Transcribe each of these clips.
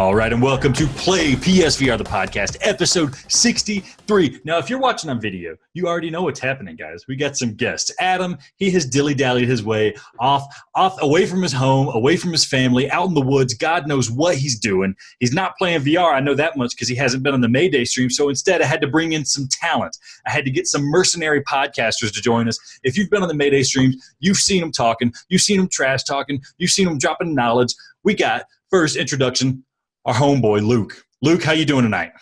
All right, and welcome to Play PSVR, the podcast, episode 63. Now, if you're watching on video, you already know what's happening, guys. We got some guests. Adam, he has dilly-dallied his way off, away from his home, away from his family, out in the woods. God knows what he's doing. He's not playing VR, I know that much, because he hasn't been on the MayDays stream, so instead I had to bring in some talent. I had to get some mercenary podcasters to join us. If you've been on the MayDays streams, you've seen them talking, you've seen them trash-talking, you've seen them dropping knowledge. We got, first introduction, our homeboy, Luke. Luke, how you doing tonight?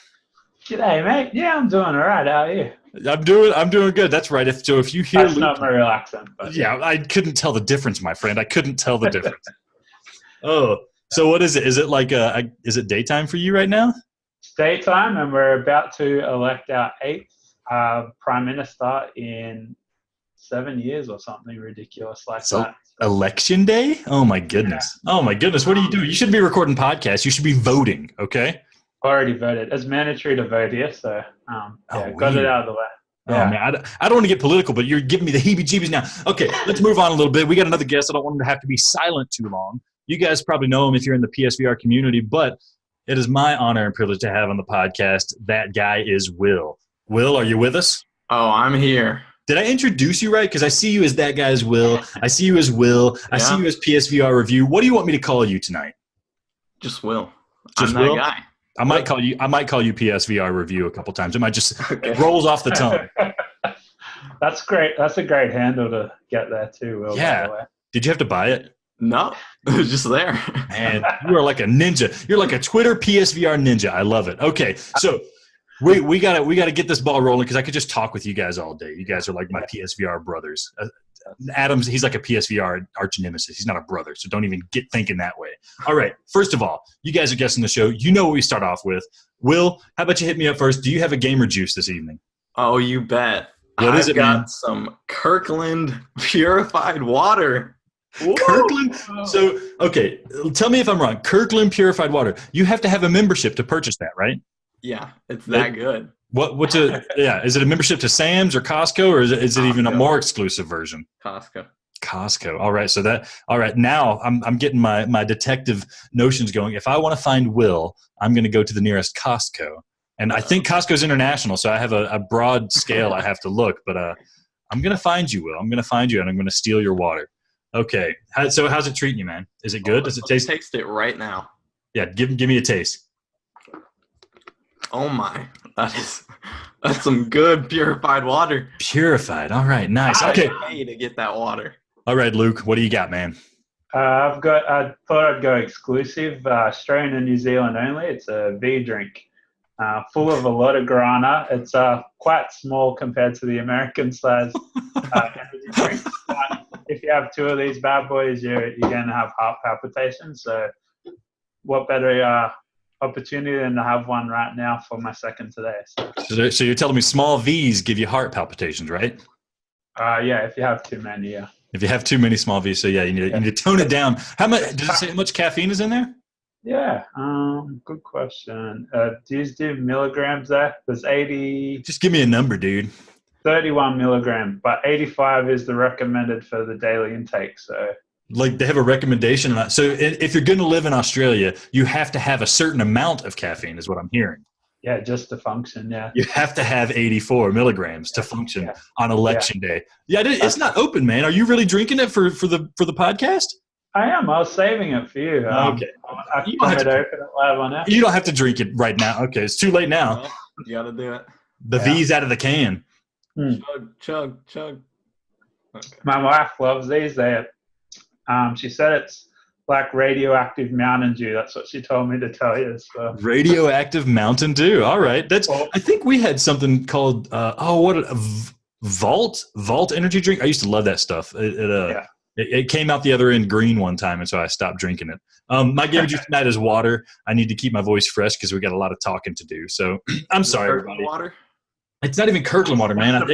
G'day, mate. Yeah, I'm doing all right. How are you? I'm doing good. That's right. If you hear That's Luke, not my real accent. But. Yeah, I couldn't tell the difference, my friend. I couldn't tell the difference. Oh, so what is it? Is it like is it daytime for you right now? It's daytime, and we're about to elect our 8th prime minister in 7 years or something ridiculous like that. Election day? Oh my goodness. Yeah. Oh my goodness. What are you doing? You shouldn't be recording podcasts. You should be voting, okay? Already voted. It's mandatory to vote here, so got it out of the way. Yeah. Oh man, I don't want to get political, but you're giving me the heebie-jeebies now. Okay, let's move on a little bit. We got another guest. I don't want him to have to be silent too long. You guys probably know him if you're in the PSVR community, but it is my honor and privilege to have on the podcast. That guy is Will. Will, are you with us? Oh, I'm here. Did I introduce you right? Because I see you as that guy as Will. I see you as Will. I see you as PSVR Review. What do you want me to call you tonight? Just Will. Just I'm Will? that guy. I might call you PSVR Review a couple times. It might just it rolls off the tongue. That's great. That's a great handle to get there too, Will. Yeah. By the way. Did you have to buy it? No. It was just there. And you are like a ninja. You're like a Twitter PSVR ninja. I love it. Okay. So we gotta get this ball rolling because I could just talk with you guys all day. You guys are like my PSVR brothers. Adam's he's like a PSVR arch nemesis. He's not a brother, so don't even get thinking that way. All right. First of all, you guys are guessing the show. You know what we start off with. Will, how about you hit me up first? Do you have a gamer juice this evening? Oh, you bet. What is it, man? I've got some Kirkland purified water. Whoa. Kirkland? So, okay, tell me if I'm wrong. Kirkland purified water. You have to have a membership to purchase that, right? Yeah, it's that good. What's a is it a membership to Sam's or Costco, or is it even a more exclusive version? Costco. All right. Now I'm getting my detective notions going. If I want to find Will, I'm going to go to the nearest Costco, and I think Costco's international, so I have a broad scale I have to look. But I'm going to find you, Will. I'm going to find you, and I'm going to steal your water. Okay. So how's it treating you, man? Is it good? Does it taste? Taste it right now. Yeah. Give me a taste. Oh my, that's some good purified water. Purified. All right, nice. Okay. I pay to get that water. All right, Luke, what do you got, man? I thought I'd go exclusive, Australian and New Zealand only. It's a V drink, full of a lot of guarana. It's quite small compared to the American size energy drinks. But if you have 2 of these bad boys, you're going to have heart palpitations. So what better opportunity than to have one right now for my second today. So you're telling me small V's give you heart palpitations, right? Yeah, if you have too many, yeah. If you have too many small V's, so yeah, you need to tone it down. How much? Does it say how much caffeine is in there? Yeah, good question. Do you do milligrams there? There's 80. Just give me a number, dude. 31 milligrams, but 85 is the recommended for the daily intake. So. Like they have a recommendation on that. So if you're going to live in Australia, you have to have a certain amount of caffeine is what I'm hearing. Yeah, just to function, yeah. You have to have 84 milligrams to function on election day. Yeah, it's not open, man. Are you really drinking it for the podcast? I am. I was saving it for you. Okay. I can open it live on that. You don't have to drink it right now. Okay, it's too late now. Well, you got to do it. The V's out of the can. Chug. Okay. My wife loves these. She said it's like radioactive Mountain Dew. That's what she told me to tell you. So. Radioactive Mountain Dew. All right. I think we had something called Vault energy drink. I used to love that stuff. It came out the other end green one time, and so I stopped drinking it. My game juice tonight is water. I need to keep my voice fresh because we got a lot of talking to do. So I'm sorry, everybody. Water? It's not even Kirkland water, man.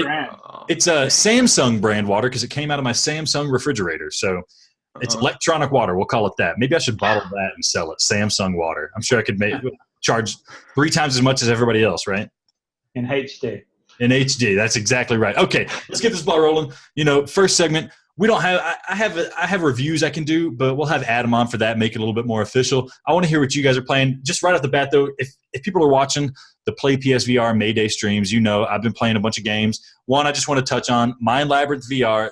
It's a Samsung brand water because it came out of my Samsung refrigerator. So it's electronic water. We'll call it that. Maybe I should bottle that and sell it. Samsung water. I'm sure I could charge 3 times as much as everybody else, right? In HD. In HD. That's exactly right. Okay, let's get this ball rolling. First segment, we don't have I have reviews I can do, but we'll have Adam on for that, make it a little bit more official. I want to hear what you guys are playing. Just right off the bat, though, if people are watching the Play PSVR MayDay streams, I've been playing a bunch of games. One, I just want to touch on Mind Labyrinth VR.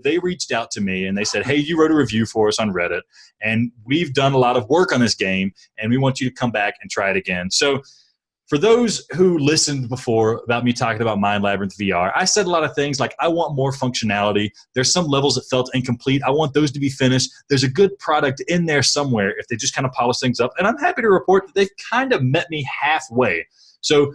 They reached out to me and they said, hey, you wrote a review for us on Reddit, and we've done a lot of work on this game, and we want you to come back and try it again. So for those who listened before about me talking about Mind Labyrinth VR, I said a lot of things like I want more functionality. There's some levels that felt incomplete. I want those to be finished. There's a good product in there somewhere if they just kind of polish things up. And I'm happy to report that they've kind of met me halfway. So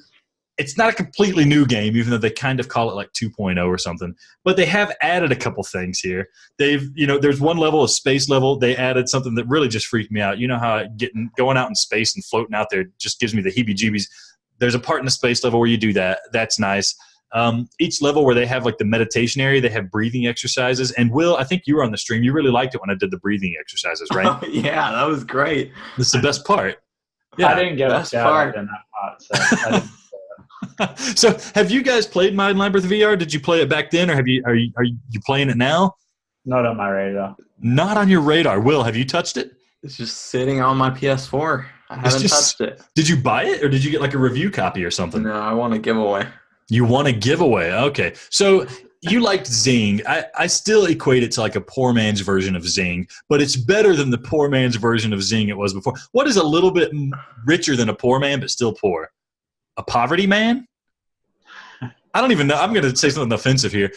it's not a completely new game, even though they kind of call it like 2.0 or something. But they have added a couple things here. There's one level, a space level. They added something that really just freaked me out. You know how going out in space and floating out there just gives me the heebie-jeebies. There's a part in the space level where you do that. That's nice. Each level where they have like the meditation area, they have breathing exercises. And Will, I think you were on the stream. You really liked it when I did the breathing exercises, right? Oh, yeah, that was great. This is the best part. Yeah, I didn't get a shout out in that part, so I didn't. So, have you guys played Mind Labyrinth VR? Did you play it back then, or are you playing it now? Not on my radar. Not on your radar. Will, have you touched it? It's just sitting on my PS4. I haven't touched it. Did you buy it, or did you get like a review copy or something? No, I want a giveaway. You want a giveaway? Okay. So you liked Zing. I still equate it to like a poor man's version of Zing, but it's better than the poor man's version of Zing it was before. What is a little bit richer than a poor man, but still poor? A poverty man? I don't even know. I'm going to say something offensive here.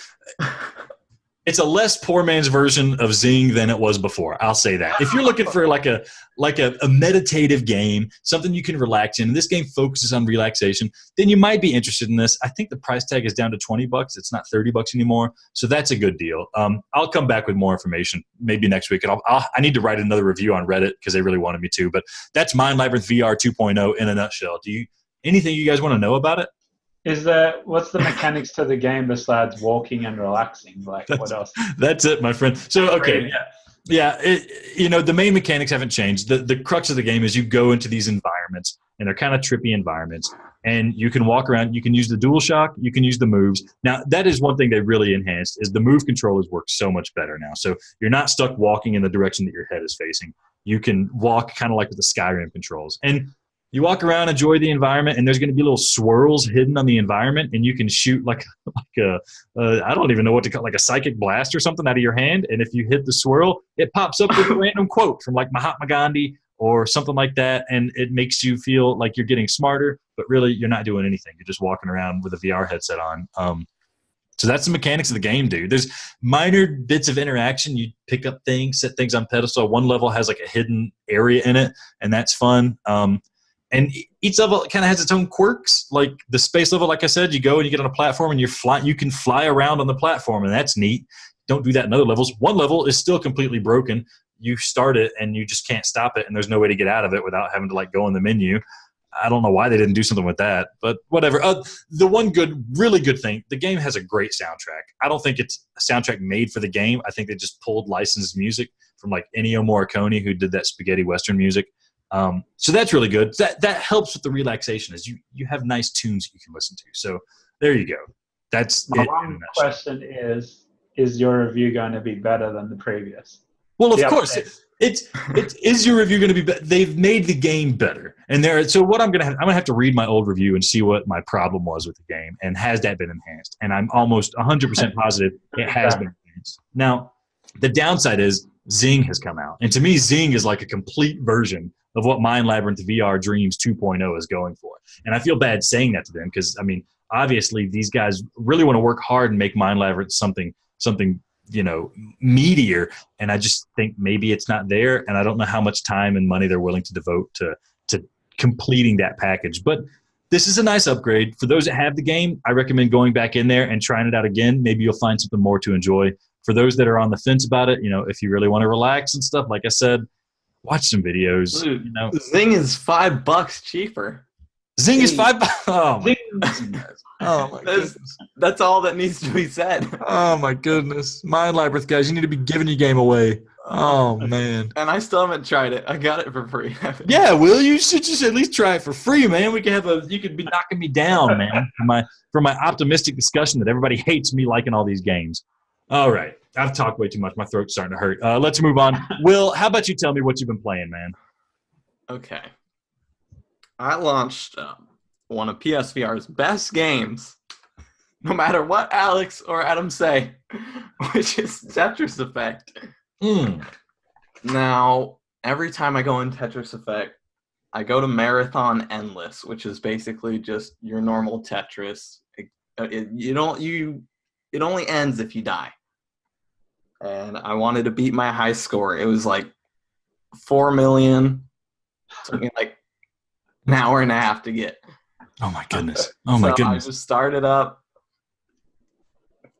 It's a less poor man's version of Zing than it was before. I'll say that. If you're looking for like a meditative game, something you can relax in, and this game focuses on relaxation, then you might be interested in this. I think the price tag is down to $20. It's not $30 anymore, so that's a good deal. I'll come back with more information maybe next week, and I need to write another review on Reddit because they really wanted me to. But that's Mind Labyrinth VR 2.0 in a nutshell. Anything you guys want to know about it? What's the mechanics to the game besides walking and relaxing? Like, what else? That's it, my friend. So, okay, yeah. The main mechanics haven't changed. The crux of the game is you go into these environments, and they're kind of trippy environments, and you can walk around. You can use the DualShock. You can use the moves. Now, that is one thing they really enhanced is the move controllers work so much better now. So you're not stuck walking in the direction that your head is facing. You can walk kind of like with the Skyrim controls. And you walk around, enjoy the environment, and there's going to be little swirls hidden on the environment, and you can shoot like a I don't even know what to call, like a psychic blast or something out of your hand. And if you hit the swirl, it pops up with a random quote from like Mahatma Gandhi or something like that, and it makes you feel like you're getting smarter, but really you're not doing anything. You're just walking around with a VR headset on. So that's the mechanics of the game, dude. There's minor bits of interaction. You pick up things, set things on pedestal. One level has like a hidden area in it, and that's fun. And each level kind of has its own quirks. Like the space level, like I said, you go and you get on a platform and you can fly around on the platform, and that's neat. Don't do that in other levels. One level is still completely broken. You start it and you just can't stop it, and there's no way to get out of it without having to like go in the menu. I don't know why they didn't do something with that, but whatever. The one really good thing, the game has a great soundtrack. I don't think it's a soundtrack made for the game. I think they just pulled licensed music from like Ennio Morricone, who did that spaghetti Western music. So that's really good. That helps with the relaxation, is you have nice tunes you can listen to. So there you go. That's my one question is your review going to be better than the previous? Well, of course. Is your review going to be better? They've made the game better. And so what I'm going to have to read my old review and see what my problem was with the game, and has that been enhanced? And I'm almost 100% positive it has been enhanced. Now, the downside is Zing has come out. And to me, Zing is like a complete version of what Mind Labyrinth VR Dreams 2.0 is going for. And I feel bad saying that to them because, I mean, obviously these guys really want to work hard and make Mind Labyrinth something meatier. And I just think maybe it's not there. And I don't know how much time and money they're willing to devote to completing that package. But this is a nice upgrade. For those that have the game, I recommend going back in there and trying it out again. Maybe you'll find something more to enjoy. For those that are on the fence about it, if you really want to relax and stuff, like I said, watch some videos. Dude, Zing is $5 cheaper. Zing is $5. Oh my, oh my goodness. That's all that needs to be said. Oh my goodness. Mind Labyrinth, guys, you need to be giving your game away. Oh man. And I still haven't tried it. I got it for free. Yeah, Will, you should just at least try it for free, man. You could be knocking me down, man, for my optimistic discussion that everybody hates me liking all these games. All right. I've talked way too much. My throat's starting to hurt. Let's move on. Will, how about you tell me what you've been playing, man? Okay. I launched one of PSVR's best games, no matter what Alex or Adam say, which is Tetris Effect. Now, every time I go in Tetris Effect, I go to Marathon Endless, which is basically just your normal Tetris. It only ends if you die. And I wanted to beat my high score. It was like 4 million. Took me like an hour and a half to get. Oh my goodness. Oh my goodness. I just started up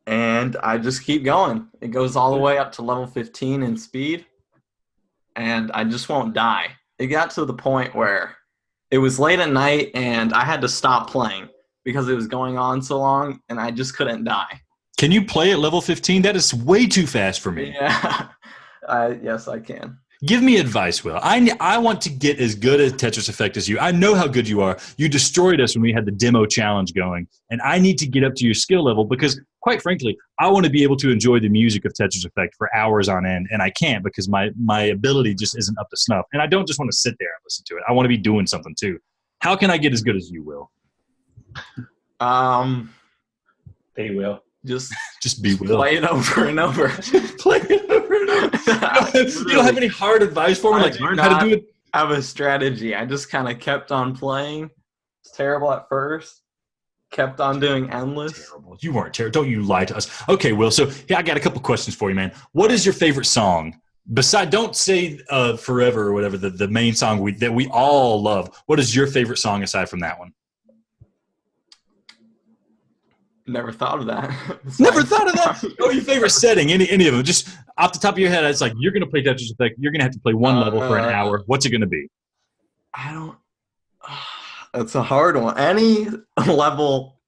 and I just keep going. It goes all the way up to level 15 in speed. And I just won't die. It got to the point where it was late at night and I had to stop playing because it was going on so long and I just couldn't die. Can you play at level 15? That is way too fast for me. Yeah. Yes, I can. Give me advice, Will. I want to get as good at Tetris Effect as you. I know how good you are. You destroyed us when we had the demo challenge going, and I need to get up to your skill level because, quite frankly, I want to be able to enjoy the music of Tetris Effect for hours on end, and I can't because my ability just isn't up to snuff. And I don't just want to sit there and listen to it. I want to be doing something too. How can I get as good as you, Will? They will. Just be Will. Play it over and over. Play it over and over. You don't have any hard advice for me? Like learn how to do it? I have a strategy. I just kind of kept on playing. It's terrible at first. Kept on doing endless. Terrible. You weren't terrible. Don't you lie to us. Okay, Will. So I got a couple questions for you, man. What is your favorite song? Don't say Forever or whatever, the main song that we all love. What is your favorite song aside from that one? Never thought of that. Never thought of that? Oh, your favorite setting, any of them. Just off the top of your head, it's like you're going to play Tetris Effect. You're going to have to play one level for an hour. What's it going to be? It's a hard one. Any level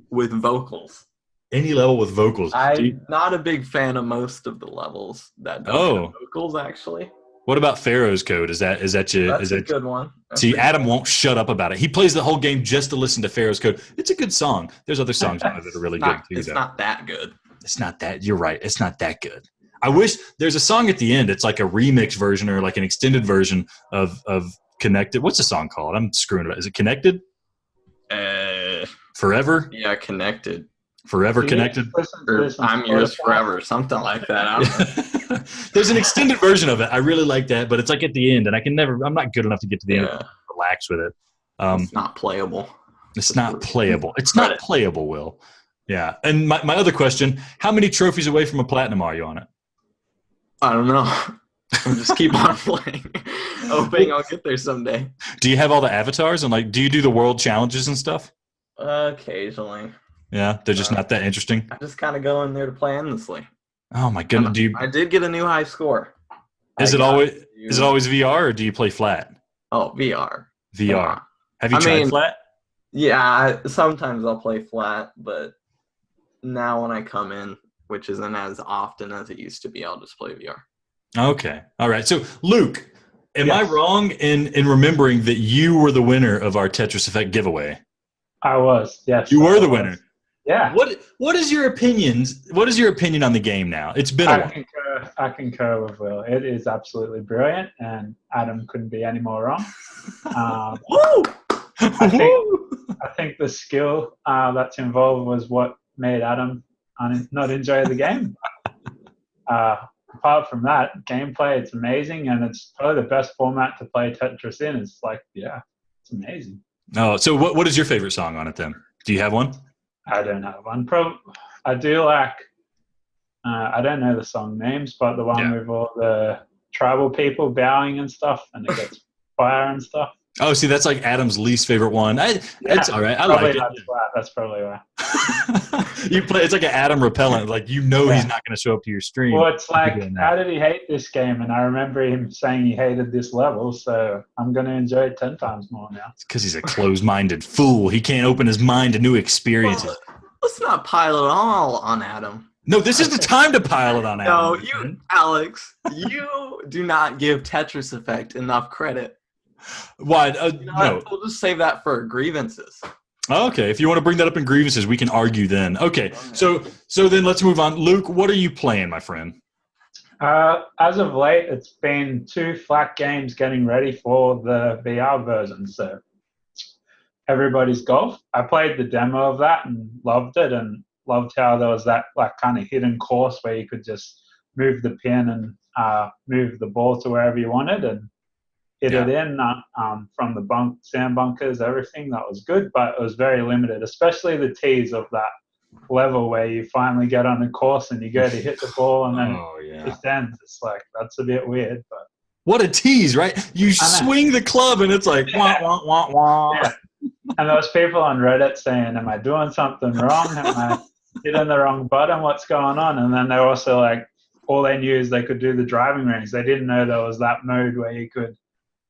with vocals. Any level with vocals. I'm not a big fan of most of the levels that don't have vocals, actually. What about Pharaoh's Code? Is that you? That's a good one. See, Adam won't shut up about it. He plays the whole game just to listen to Pharaoh's Code. It's a good song. There's other songs on it that are really good too. It's not that good. It's not that. You're right. It's not that good. I wish there's a song at the end. It's like a remix version or like an extended version of Connected. What's the song called? I'm screwing it up. Is it Connected? Forever? Yeah, Connected. Forever Connected? Or I'm Yours Forever, something like that. I don't know. There's an extended version of it. I really like that, but it's like at the end, and I'm not good enough to get to the end and relax with it. It's not playable. It's not playable. It's not playable, Will. Yeah. And my other question, how many trophies away from a platinum are you on it? I don't know. I'll just keep on playing, hoping I'll get there someday. Do you have all the avatars, and do you do the world challenges and stuff? Occasionally. Yeah, they're just not that interesting. I just kind of go in there to play endlessly. Oh my goodness! I did get a new high score. Is it always VR or do you play flat? Oh, VR. VR. Have you tried flat? Yeah, sometimes I'll play flat, but now when I come in, which isn't as often as it used to be, I'll just play VR. Okay. All right. So, Luke, am I wrong in remembering that you were the winner of our Tetris Effect giveaway? I was. Yes. You were the winner. Yeah. What is your opinions? What is your opinion on the game now? It's been a while. I concur with Will. It is absolutely brilliant, and Adam couldn't be any more wrong. I think the skill that's involved was what made Adam not enjoy the game. Apart from that, gameplay, it's amazing, and it's probably the best format to play Tetris in. It's it's amazing. Oh, so what is your favorite song on it then? Do you have one? I don't have one. I do like, I don't know the song names, but the one with all the tribal people bowing and stuff, and it gets fire and stuff. Oh, see, that's like Adam's least favorite one. It's all right. I like it. That's probably why. You play. It's like an Adam repellent. Like he's not going to show up to your stream. Well, it's like, how did he hate this game? And I remember him saying he hated this level, so I'm going to enjoy it 10 times more now. It's because he's a closed-minded fool. He can't open his mind to new experiences. Well, let's not pile it all on Adam. No, this is the time to pile it on Adam. No, Alex, you do not give Tetris Effect enough credit. Why? No. We'll just save that for grievances. Okay, if you want to bring that up in grievances, we can argue then. Okay, so then let's move on. Luke, what are you playing, my friend? As of late, it's been 2 flat games getting ready for the VR version. So Everybody's Golf. I played the demo of that and loved it, and loved how there was that like kind of hidden course where you could just move the pin and move the ball to wherever you wanted and hit it in from the sand bunkers, everything. That was good, but it was very limited, especially the tees of that level where you finally get on the course and you go to hit the ball and then it just ends. It's like, that's a bit weird, but what a tease, right? You swing the club and it's like wah wah wah wah. Yeah. And there was people on Reddit saying, am I doing something wrong? Am I hitting the wrong button? What's going on? And then they're also like, all they knew is they could do the driving range. They didn't know there was that mode where you could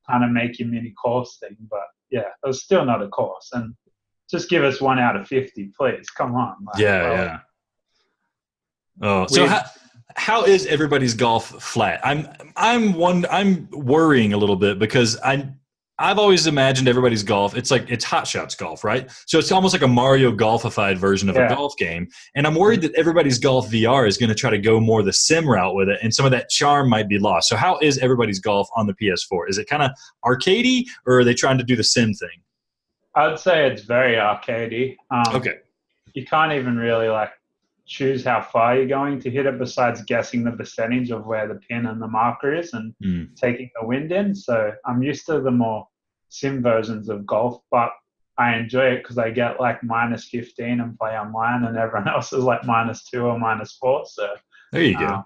kind of make your mini course thing. But yeah, it was still not a course. And just give us 1 out of 50, please. Come on. Like, Oh, so how is Everybody's Golf flat? I'm worrying a little bit because I've always imagined Everybody's Golf. It's Hot Shots Golf, right? So it's almost like a Mario Golfified version of a golf game. And I'm worried that Everybody's Golf VR is going to try to go more the sim route with it, and some of that charm might be lost. So how is Everybody's Golf on the PS4? Is it kind of arcadey, or are they trying to do the sim thing? I'd say it's very arcadey. Okay. You can't even really like choose how far you're going to hit it besides guessing the percentage of where the pin and the marker is and taking the wind in. So I'm used to the more sim versions of golf, but I enjoy it because I get like -15 and play online, and everyone else is like -2 or -4. So there you go.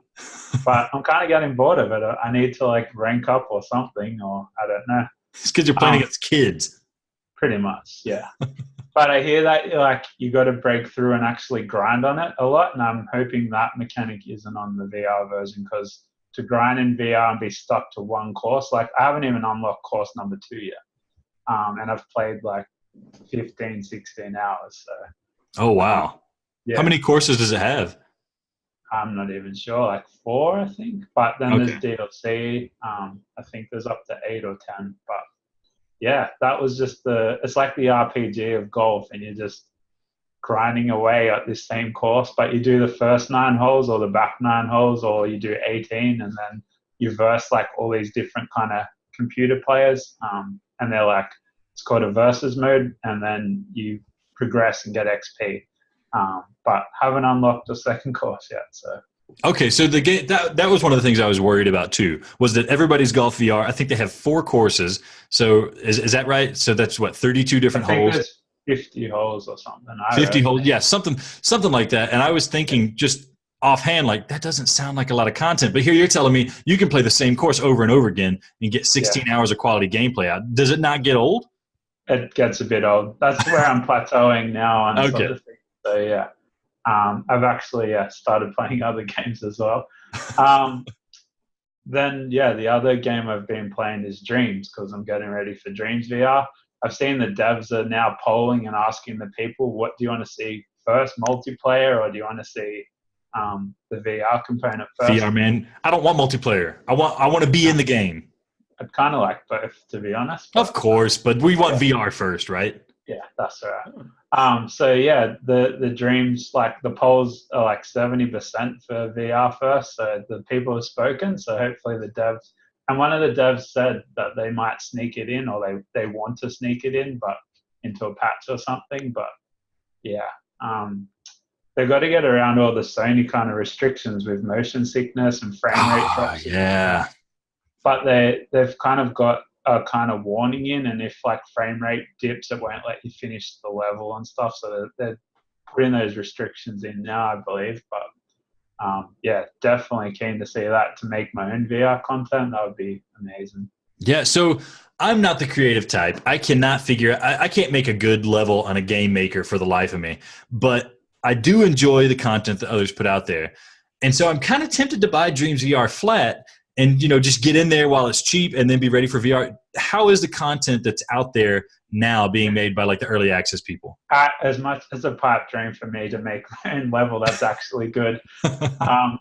But I'm kind of getting bored of it. I need to like rank up or something, or I don't know. It's because you're playing against kids. Pretty much, yeah. But I hear that you got to break through and actually grind on it a lot, and I'm hoping that mechanic isn't on the VR version, because to grind in VR and be stuck to one course, like I haven't even unlocked course number 2 yet, and I've played like 15, 16 hours. So. Oh wow! Yeah. How many courses does it have? I'm not even sure, like 4, I think. But then there's DLC. I think there's up to 8 or 10, but. Yeah, that was just it's like the RPG of golf, and you're just grinding away at this same course, but you do the first 9 holes or the back 9 holes, or you do 18, and then you verse like all these different kind of computer players, and they're like, it's called a versus mode, and then you progress and get XP, but haven't unlocked the second course yet, so. Okay, so the game that was one of the things I was worried about too. Was that Everybody's Golf VR? I think they have 4 courses. So is that right? So that's what, 32 different holes. There's 50 holes or something. 50 holes, yeah, something like that. And I was thinking just offhand, like that doesn't sound like a lot of content. But here you're telling me you can play the same course over and over again and get 16 hours of quality gameplay out. Does it not get old? It gets a bit old. That's where I'm plateauing now on sort of thing. So yeah. I've actually started playing other games as well. Then, the other game I've been playing is Dreams, because I'm getting ready for Dreams VR. I've seen the devs are now polling and asking the people, what do you want to see first, multiplayer, or do you want to see the VR component first? VR, man. I don't want multiplayer. I want to be in the game. I'd kind of like both, to be honest. Of course, but we want VR first, right? Yeah, that's all right. So yeah, the Dreams, like the polls are like 70% for VR first. So the people have spoken. So hopefully the devs, and one of the devs said that they might sneak it in, or they want to sneak it in, but into a patch or something. But yeah, they've got to get around all the Sony kind of restrictions with motion sickness and frame rate drops. Yeah. But they've kind of got a kind of warning in, and if like frame rate dips, it won't let you finish the level and stuff. So they're putting those restrictions in now, I believe. But definitely keen to see that, to make my own VR content. That would be amazing. Yeah, so I'm not the creative type. I cannot I can't make a good level on a game maker for the life of me, but I do enjoy the content that others put out there. And so I'm kind of tempted to buy Dreams VR flat and, just get in there while it's cheap and then be ready for VR. How is the content that's out there now being made by like the early access people? As much as a pipe dream for me to make my own level that's actually good.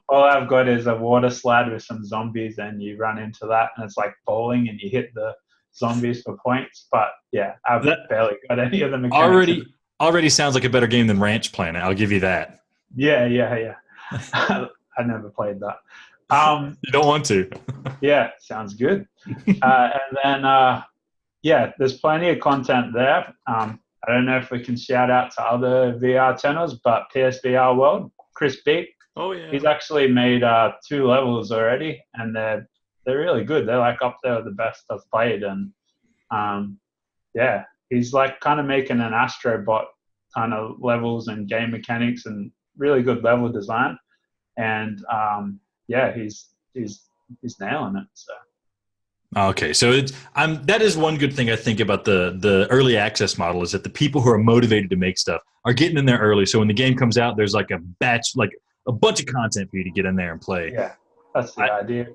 All I've got is a water slide with some zombies, and you run into that, and it's like bowling, and you hit the zombies for points. But yeah, I've barely got any of the mechanics. already sounds like a better game than Ranch Planet. I'll give you that. Yeah. I never played that. You don't want to. Yeah, sounds good. And then, there's plenty of content there. I don't know if we can shout out to other VR channels, but PSVR World, Chris Beak, Oh yeah. he's actually made 2 levels already, and they're really good. They're like up there with the best I've played, and he's like kind of making an Astrobot kind of levels and game mechanics and really good level design, and he's nailing it. So. Okay, so that is one good thing I think about the early access model is that the people who are motivated to make stuff are getting in there early. So when the game comes out, there's like a bunch of content for you to get in there and play. Yeah, that's the idea.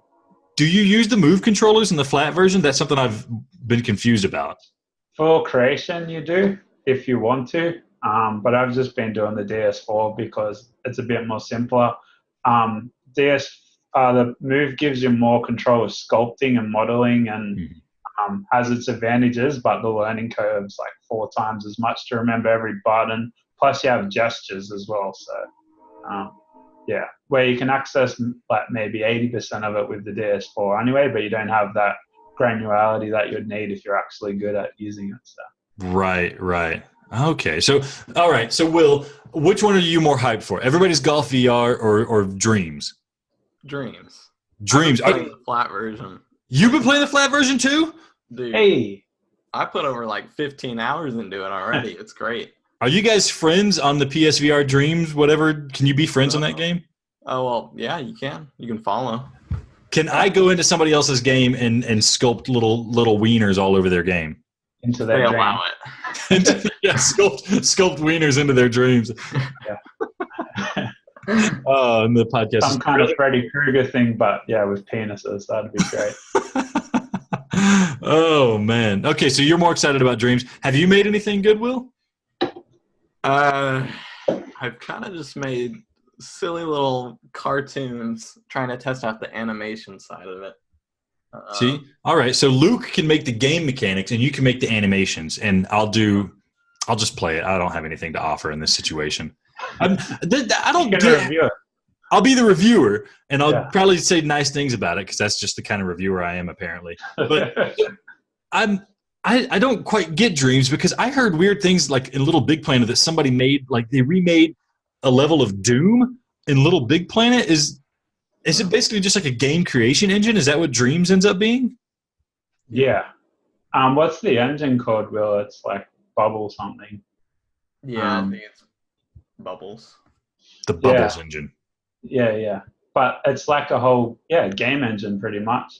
Do you use the Move controllers in the flat version? That's something I've been confused about. For creation, you do if you want to, but I've just been doing the DS4 because it's a bit more simpler. The Move gives you more control of sculpting and modeling and has its advantages, but the learning curve's like 4 times as much to remember every button. Plus you have gestures as well. So, where you can access like maybe 80% of it with the DS4 anyway, but you don't have that granularity that you'd need if you're actually good at using it. So. Right. Okay. So, all right. So, Will, which one are you more hyped for? Everybody's Golf VR or Dreams? Dreams. Dreams. I'm playing the flat version. You've been playing the flat version too? Dude, hey, I put over like 15 hours into it already. It's great. Are you guys friends on the PSVR Dreams? Whatever. Can you be friends on that game? Oh well, yeah, you can. You can follow. Can I go into somebody else's game and sculpt little wieners all over their game? Into their dream. Allow it. Yeah, sculpt wieners into their dreams. Yeah. And the podcast. Some kind of Freddy Krueger thing, but yeah, with penises. That'd be great. Oh man. Okay, so you're more excited about Dreams. Have you made anything good, Will? I've kind of just made silly little cartoons trying to test out the animation side of it. See? All right. So Luke can make the game mechanics and you can make the animations, and I'll just play it. I don't have anything to offer in this situation. I don't get it. I'll be the reviewer, and I'll probably say nice things about it because that's just the kind of reviewer I am, apparently. But I don't quite get Dreams because I heard weird things like in Little Big Planet that somebody made, like they remade a level of Doom in Little Big Planet. Is it basically just like a game creation engine? Is that what Dreams ends up being? Yeah. What's the engine called, Will? It's like Bubble something. Yeah, I think it's Bubbles. The Bubbles engine. Yeah. But it's like a whole game engine pretty much.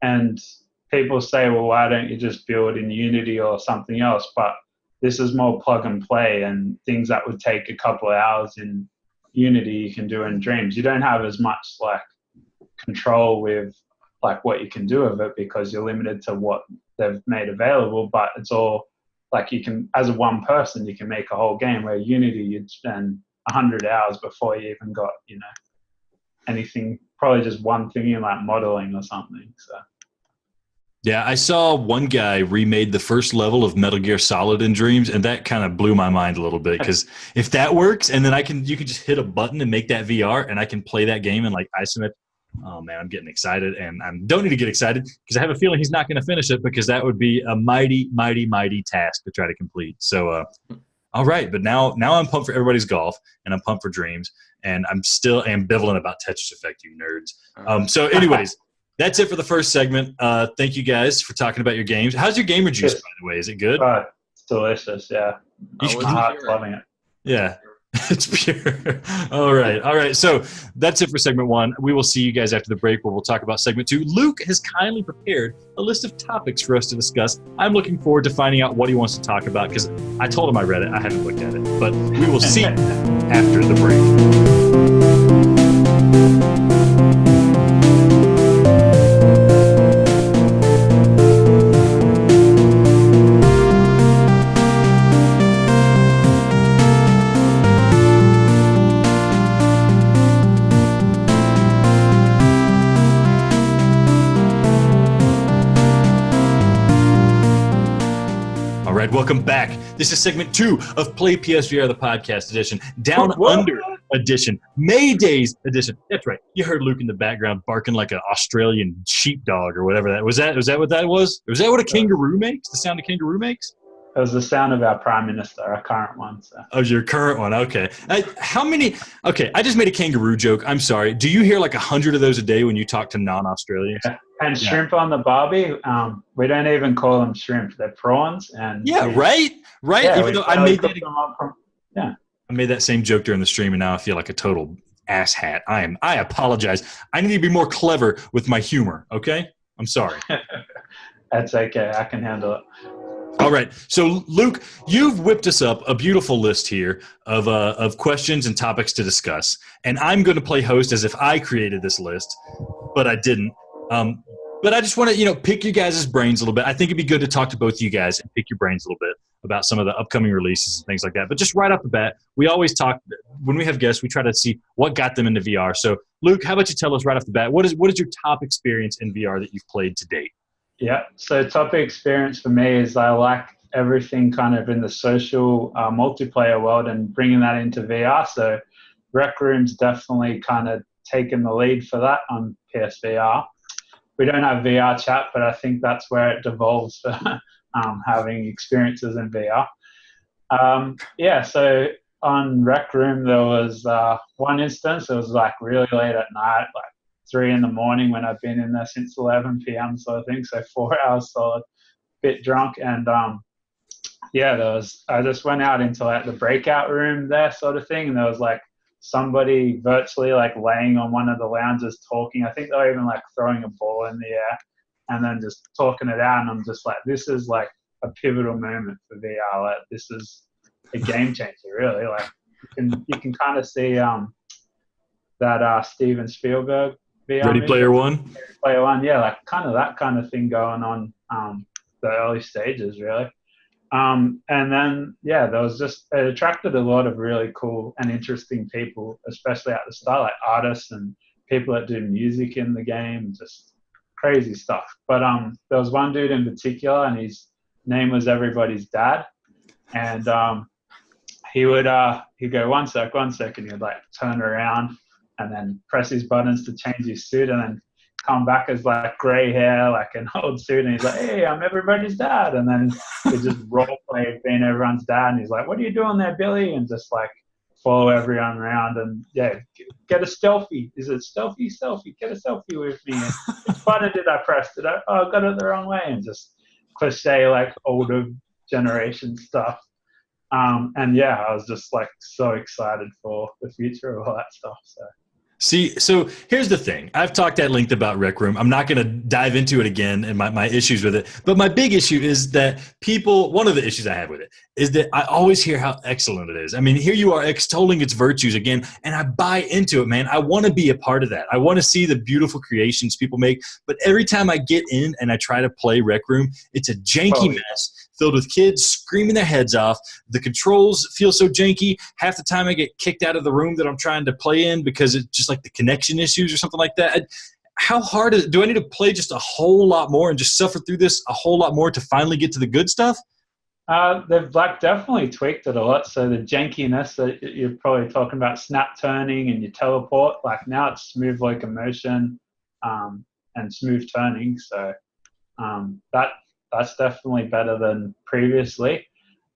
And people say, well, why don't you just build in Unity or something else? But this is more plug and play, and things that would take a couple of hours in Unity you can do in Dreams. You don't have as much like control with like what you can do with it because you're limited to what they've made available, but it's all like you can, as a one person, you can make a whole game, where Unity you'd spend 100 hours before you even got, anything, probably just one thing in like modeling or something. So. Yeah, I saw one guy remade the first level of Metal Gear Solid in Dreams, and that kind of blew my mind a little bit because if that works, and then you can just hit a button and make that VR, and I can play that game in like isometric. Oh man, I'm getting excited, and I don't need to get excited because I have a feeling he's not going to finish it because that would be a mighty, mighty, mighty task to try to complete. So, all right, but now I'm pumped for everybody's golf, and I'm pumped for Dreams, and I'm still ambivalent about Tetris Effect, you nerds. So, anyways. That's it for the first segment. Thank you guys for talking about your games. How's your gamer juice, by the way? Is it good? It's delicious, yeah. You should loving it. Yeah, it's pure. All right. So that's it for segment 1. We will see you guys after the break where we'll talk about segment 2. Luke has kindly prepared a list of topics for us to discuss. I'm looking forward to finding out what he wants to talk about because I told him I read it. I haven't looked at it. But we will see after the break. Welcome back This is segment 2 of Play PSVR, the podcast edition, Down What? Under edition, MayDays edition. That's right. You heard Luke in the background barking like an Australian sheepdog or whatever that was. Was that what that was? Was that what a kangaroo makes? The sound a kangaroo makes? It was the sound of our prime minister, our current one. So. Oh, your current one. Okay. How many? Okay, I just made a kangaroo joke. I'm sorry. Do you hear like 100 of those a day when you talk to non-Australians? Yeah. And shrimp on the barbie, we don't even call them shrimp. They're prawns. And right. Yeah, Even though I made that. Yeah. I made that same joke during the stream, and now I feel like a total asshat. I apologize. I need to be more clever with my humor. Okay. I'm sorry. That's okay. I can handle it. All right. So, Luke, you've whipped us up a beautiful list here of questions and topics to discuss. And I'm going to play host as if I created this list, but I didn't. But I just want to, pick you guys' brains a little bit. I think it'd be good to talk to both of you guys and pick your brains a little bit about some of the upcoming releases and things like that. But just right off the bat, we always talk, when we have guests, we try to see what got them into VR. So, Luke, how about you tell us right off the bat, what is your top experience in VR that you've played to date? Yeah, so top experience for me is I like everything kind of in the social multiplayer world and bringing that into VR. So Rec Room's definitely kind of taken the lead for that on PSVR. We don't have VR chat, but I think that's where it devolves for having experiences in VR. So on Rec Room, there was one instance, it was like really late at night, like 3 a.m. when I've been in there since 11 p.m. sort of thing, so 4 hours solid, bit drunk, and I just went out into like the breakout room there sort of thing, and there was like somebody virtually like laying on one of the lounges talking. I think they were even like throwing a ball in the air and then just talking it out, and I'm just like, this is like a pivotal moment for VR. Like, this is a game changer, really. Like you can kind of see that Steven Spielberg VR Ready Player One? Ready Player One, yeah, like kind of that kind of thing going on the early stages, really. And then, there was just, it attracted a lot of really cool and interesting people, especially at the start, like artists and people that do music in the game, just crazy stuff. But there was one dude in particular, and his name was Everybody's Dad. And he'd go, one sec, and he'd like turn around and then press his buttons to change his suit, and then come back as like grey hair, like an old suit, and he's like, hey, I'm everybody's dad. And then he just role play being everyone's dad, and he's like, what are you doing there, Billy? And just like follow everyone around and get a selfie. Is it selfie? Get a selfie with me. And which button did I press? I got it the wrong way, and just cliche like older generation stuff. I was just like so excited for the future of all that stuff. See, so here's the thing. I've talked at length about Rec Room. I'm not going to dive into it again and my issues with it. But my big issue is that one of the issues I have with it is that I always hear how excellent it is. I mean, here you are extolling its virtues again, and I buy into it, man. I want to be a part of that. I want to see the beautiful creations people make. But every time I get in and I try to play Rec Room, it's a janky mess filled with kids screaming their heads off. The controls feel so janky. Half the time I get kicked out of the room that I'm trying to play in because it's just like the connection issues or something like that. How hard is it? Do I need to play just a whole lot more and just suffer through this a whole lot more to finally get to the good stuff? They've definitely tweaked it a lot. So the jankiness that you're probably talking about, snap turning and you teleport, like now it's smooth locomotion and smooth turning. So that's definitely better than previously.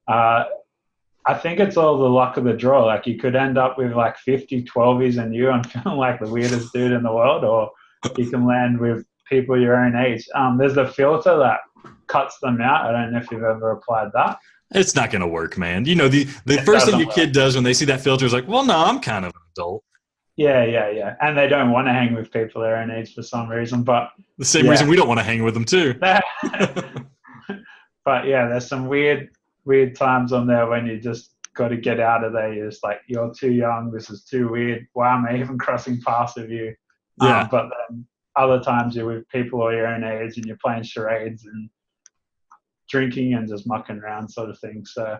I think it's all the luck of the draw. Like you could end up with like 50 12s and you and feeling like the weirdest dude in the world, or you can land with people your own age. There's a filter that cuts them out. I don't know if you've ever applied that. It's not going to work, man. The first thing your kid does when they see that filter is like, well, no, I'm kind of an adult. Yeah. And they don't want to hang with people their own age for some reason. But the same reason we don't want to hang with them too. But there's some weird times on there when you just got to get out of there. You're just like, you're too young. This is too weird. Why am I even crossing paths with you? Yeah. But then other times you're with people of your own age and you're playing charades and drinking and just mucking around sort of thing. So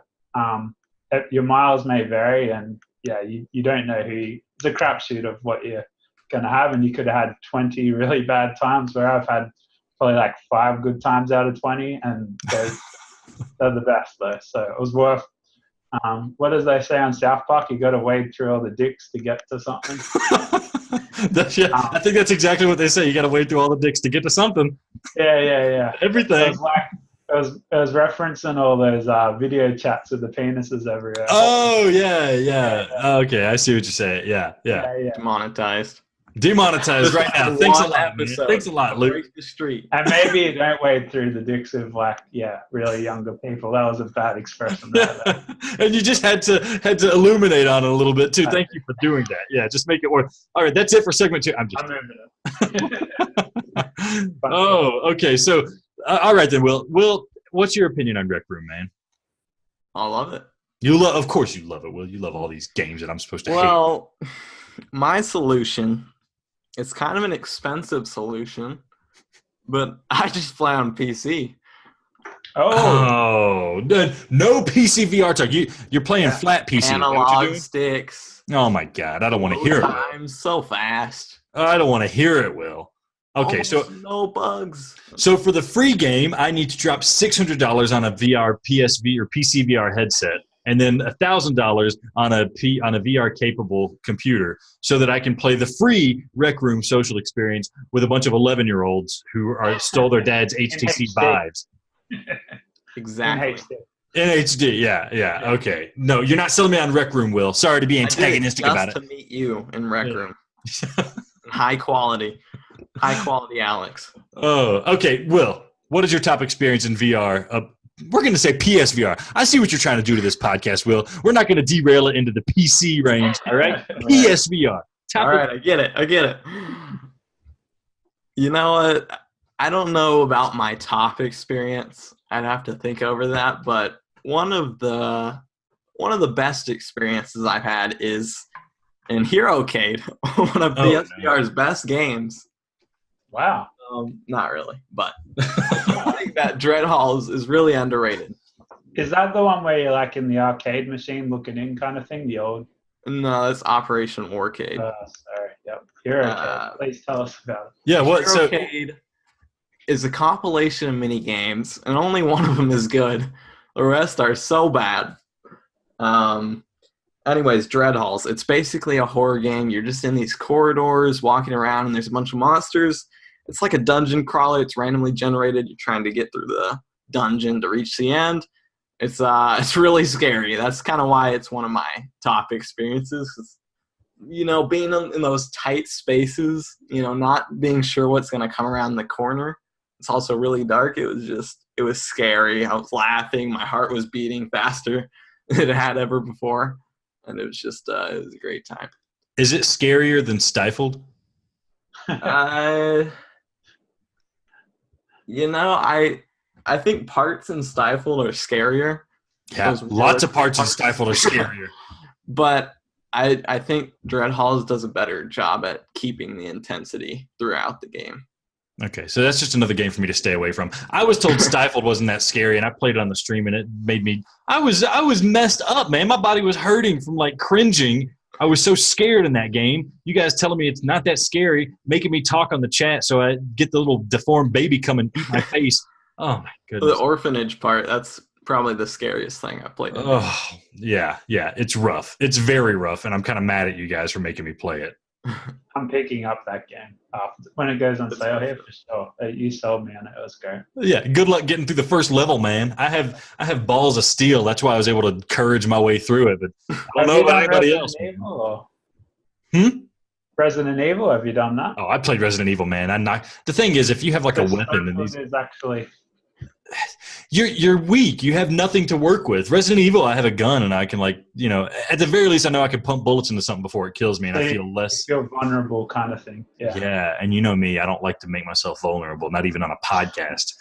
your miles may vary, and you don't know it's a crapshoot of what you're going to have, and you could have had 20 really bad times where I've had probably like 5 good times out of 20, and They're the best though. So it was worth. What does they say on South Park? You got to wade through all the dicks to get to something. I think that's exactly what they say. You got to wade through all the dicks to get to something. Yeah. Everything. It was referencing all those video chats with the penises everywhere. Oh, yeah. Okay, I see what you're saying. Yeah. Demonetized right now. Thanks a lot, man. Thanks a lot, Luke. Break the street. And maybe you don't wade through the dicks of really younger people. That was a bad expression. And you just had to illuminate on it a little bit too. Thank you for doing that. Yeah, just make it work. All right, that's it for segment 2. I'm moving it. Oh, okay. So, all right then, Will, what's your opinion on Rec Room, man? I love it. Of course you love it, Will. You love all these games that I'm supposed to hate. Well, my solution, it's kind of an expensive solution, but I just play on PC. Oh, no PC VR talk. You're playing flat PC. Analog sticks. Oh my God, I don't want to hear it. I'm so fast. I don't want to hear it, Will. Okay, almost so no bugs. So for the free game, I need to drop $600 on a VR PSV or PC VR headset, and then $1,000 on a VR capable computer, so that I can play the free Rec Room social experience with a bunch of 11-year-olds who stole their dad's HTC Vives. Exactly. In HD, yeah. Okay. No, you're not selling me on Rec Room, Will. Sorry to be antagonistic about it. Just to meet you in Rec Room. High quality Alex. Oh, okay. Will, what is your top experience in VR? We're going to say PSVR. I see what you're trying to do to this podcast, Will. We're not going to derail it into the PC range, all right? PSVR. All right, I get it. You know what? I don't know about my top experience. I'd have to think over that, but one of the best experiences I've had is in HeroCade, one of PSVR's best games. Wow. Not really, but I think that Dread Halls is really underrated. Is that the one where you're like in the arcade machine looking in kind of thing? The old? No, that's Operation Warcade. Sorry. Yep. HeroCade. Please tell us about it. Yeah. What? HeroCade is a compilation of mini games, and only one of them is good. The rest are so bad. Anyways, Dread Halls. It's basically a horror game. You're just in these corridors, walking around, and there's a bunch of monsters. It's like a dungeon crawler. It's randomly generated. You're trying to get through the dungeon to reach the end. It's really scary. That's kind of why it's one of my top experiences. You know, being in those tight spaces, you know, not being sure what's going to come around the corner. It's also really dark. It was scary. I was laughing. My heart was beating faster than it had ever before. And it was just, it was a great time. Is it scarier than Stifled? You know, I think parts in Stifled are scarier. Yeah, lots of parts in Stifled are scarier. But I think Dread Halls does a better job at keeping the intensity throughout the game. Okay, so that's just another game for me to stay away from. I was told Stifled wasn't that scary, and I played it on the stream, and it made me – I was messed up, man. My body was hurting from, like, cringing. I was so scared in that game. You guys telling me it's not that scary, making me talk on the chat so I get the little deformed baby come and eat my face. Oh, my goodness. The orphanage part, that's probably the scariest thing I played. Oh, yeah. It's rough. It's very rough, and I'm kind of mad at you guys for making me play it. I'm picking up that game when it goes on sale here for sure. You sold me on it. It was great. Yeah, good luck getting through the first level, man. I have balls of steel. That's why I was able to courage my way through it. But I don't know about anybody else. Resident Evil? Have you done that? Oh, I played Resident Evil, man. The thing is, if you have like a weapon, and these actually. You're weak. You have nothing to work with. Resident Evil, I have a gun, and I can, like, you know, at the very least, I know I can pump bullets into something before it kills me, and I feel less. You feel vulnerable, kind of thing. Yeah, and you know me, I don't like to make myself vulnerable, not even on a podcast.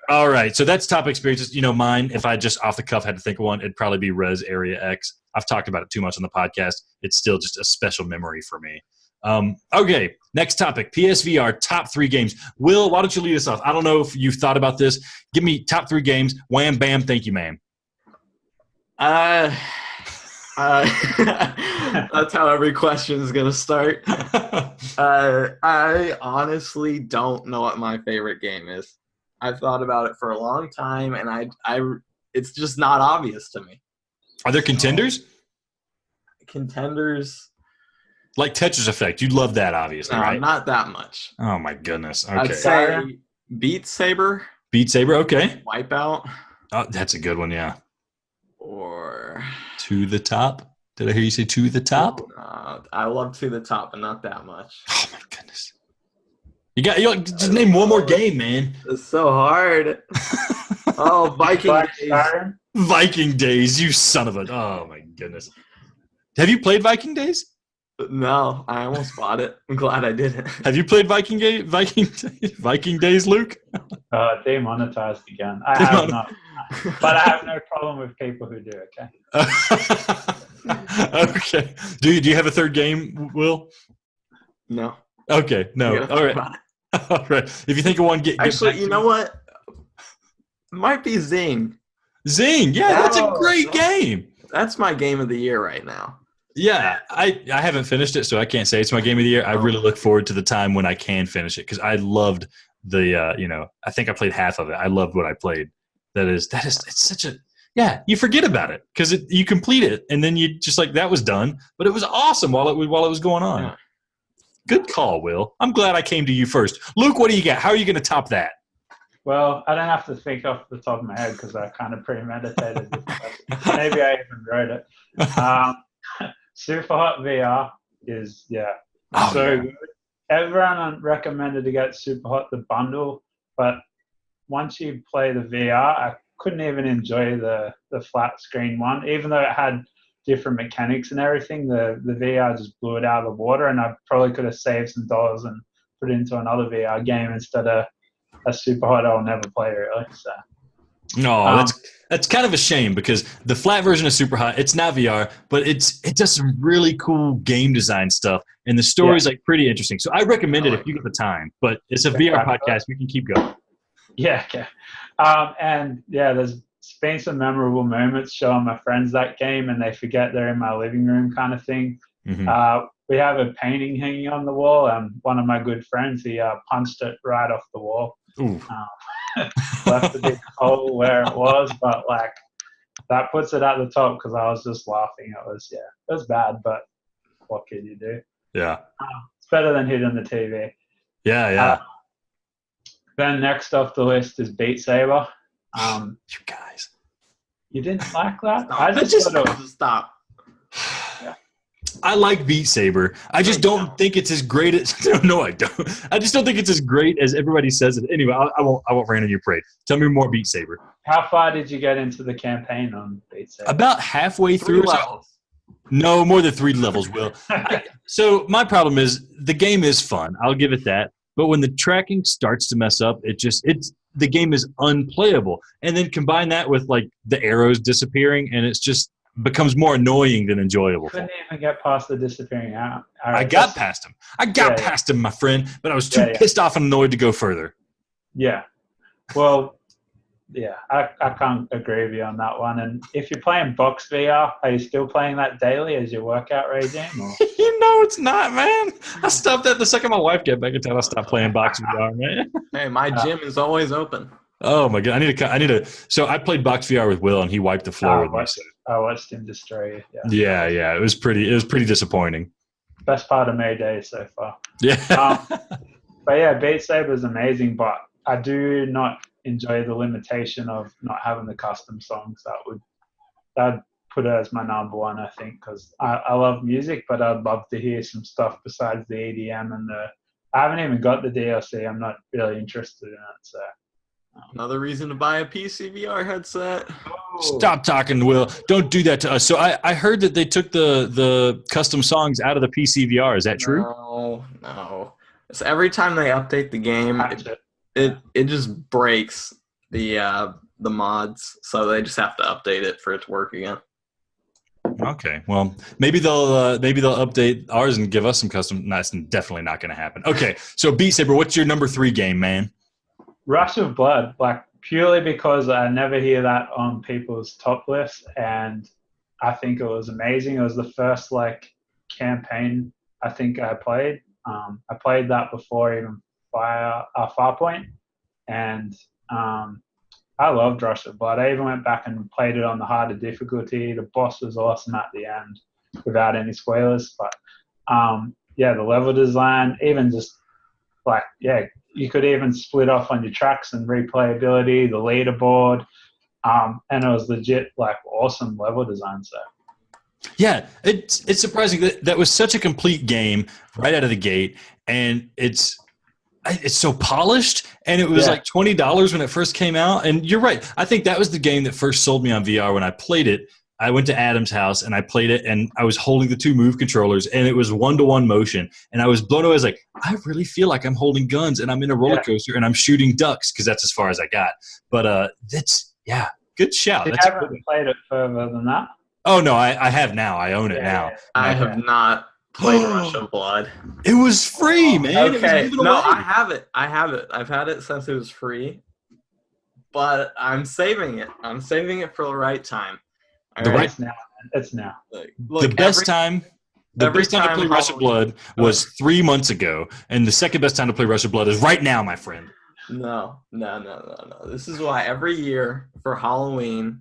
All right, so that's top experiences. You know, mine, if I just off the cuff had to think of one, it'd probably be Res Area X. I've talked about it too much on the podcast. It's still just a special memory for me. Okay, next topic, PSVR top 3 games. Will, why don't you lead us off? I don't know if you've thought about this. Give me top 3 games. Wham, bam, thank you, ma'am. That's how every question is going to start. I honestly don't know what my favorite game is. I've thought about it for a long time, and it's just not obvious to me. Are there contenders? Contenders? Like Tetris Effect. You'd love that, obviously, No, right? not that much. Oh, my goodness. Okay. I'd say Beat Saber. Beat Saber, okay. Wipeout. Oh, that's a good one, yeah. Or To the Top. Did I hear you say To the Top? I love To the Top, but not that much. Oh, my goodness. You just name one more game, man. It's so hard. Oh, Viking Days. Viking Days, you son of a... Oh, my goodness. Have you played Viking Days? No, I almost bought it. I'm glad I didn't. Have you played Viking Days, Luke? Demonetized again. I have not. But I have no problem with people who do, okay? Okay. Do you have a third game, Will? No. Okay, no. All right. All right. If you think of one, get actually, you know what? It might be Zing. Zing, yeah, that's a great game. That's my game of the year right now. Yeah, I haven't finished it, so I can't say it's my game of the year. I really look forward to the time when I can finish it because I loved the I think I played half of it. I loved what I played. It's such a you forget about it because you complete it and then you just like that was done, but it was awesome while it was going on. Yeah. Good call, Will. I'm glad I came to you first. Luke, what do you got? How are you going to top that? Well, I don't have to think off the top of my head because I kind of premeditated this. Maybe I even wrote it. Super Hot VR is good. Everyone recommended to get Super Hot the bundle, but once you play the VR, I couldn't even enjoy the flat screen one, even though it had different mechanics and everything. The VR just blew it out of the water, and I probably could have saved some dollars and put it into another VR game instead of a Super Hot I'll never play really. So. No, that's kind of a shame because the flat version of Super Hot, it's not VR, but it does some really cool game design stuff, and the story's like pretty interesting. So I recommend it if you get the time. But it's a VR podcast; we can keep going. Yeah, okay. There's been some memorable moments showing my friends that game, and they forget they're in my living room, kind of thing. Mm-hmm. We have a painting hanging on the wall, and one of my good friends, he punched it right off the wall. Left a big hole where it was, but like that puts it at the top because I was just laughing. It was bad, but what can you do? Yeah, it's better than hitting the TV. Yeah. Then next off the list is Beat Saber. You guys, you didn't like that? I just thought it was stop. Yeah. I like Beat Saber. I just don't think it's as great as no, I don't. I just don't think it's as great as everybody says it. Anyway, I won't rain on your parade. Tell me more Beat Saber. How far did you get into the campaign on Beat Saber? About halfway through. No, more than 3 levels, Will. So my problem is the game is fun. I'll give it that. But when the tracking starts to mess up, the game is unplayable. And then combine that with like the arrows disappearing, and it's just becomes more annoying than enjoyable. Couldn't even get past the disappearing arrows. I got past him. Past him, my friend, but I was too pissed off and annoyed to go further. Yeah. Well, I can't agree with you on that one. And if you're playing Box VR, are you still playing that daily as your workout regime? Or? It's not, man. I stopped that the second my wife got back in town. I stopped playing Box VR, man. Hey, my gym is always open. Oh my god, I need to. So I played Box VR with Will, and he wiped the floor with me. So. I watched him destroy you. Yeah. It was pretty disappointing. Best part of MayDays so far. Yeah. But yeah, Beat Saber is amazing, but I do not enjoy the limitation of not having the custom songs. That'd put it as my number one, I think, because I love music, but I'd love to hear some stuff besides the EDM and I haven't even got the DLC. I'm not really interested in it, so. Another reason to buy a PSVR headset. Stop talking, Will. Don't do that to us. So I heard that they took the custom songs out of the PSVR. Is that true? No. So every time they update the game, it just breaks the mods. So they just have to update it for it to work again. Okay. Well, maybe they'll update ours and give us some custom. That's definitely not going to happen. Okay. So Beat Saber, what's your number 3 game, man? Rush of Blood, like purely because I never hear that on people's top list, and I think it was amazing. It was the first campaign I think I played. I played that before even Farpoint, and I loved Rush of Blood. I even went back and played it on the harder difficulty. The boss was awesome at the end, without any spoilers. But yeah, the level design, even just like, yeah, you could even split off on your tracks and replayability, the leaderboard, and it was legit like awesome level design. So yeah, it's surprising that was such a complete game right out of the gate, and it's so polished, and it was like $20 when it first came out. And you're right, I think that was the game that first sold me on VR. When I played it, I went to Adam's house and I played it, and I was holding the two Move controllers, and it was 1-to-1 motion, and I was blown away. I was like, I really feel like I'm holding guns and I'm in a roller coaster and I'm shooting ducks, because that's as far as I got. But that's good shout. You haven't played it further than that? Oh no, I have now. I own it now. I have not played Rush of Blood. It was free, man. Okay, no, I have it. I've had it since it was free, but I'm saving it. I'm saving it for the right time. It's now. It's now. The best time to play Rush of Blood was 3 months ago, and the second best time to play Rush of Blood is right now, my friend. No. This is why every year for Halloween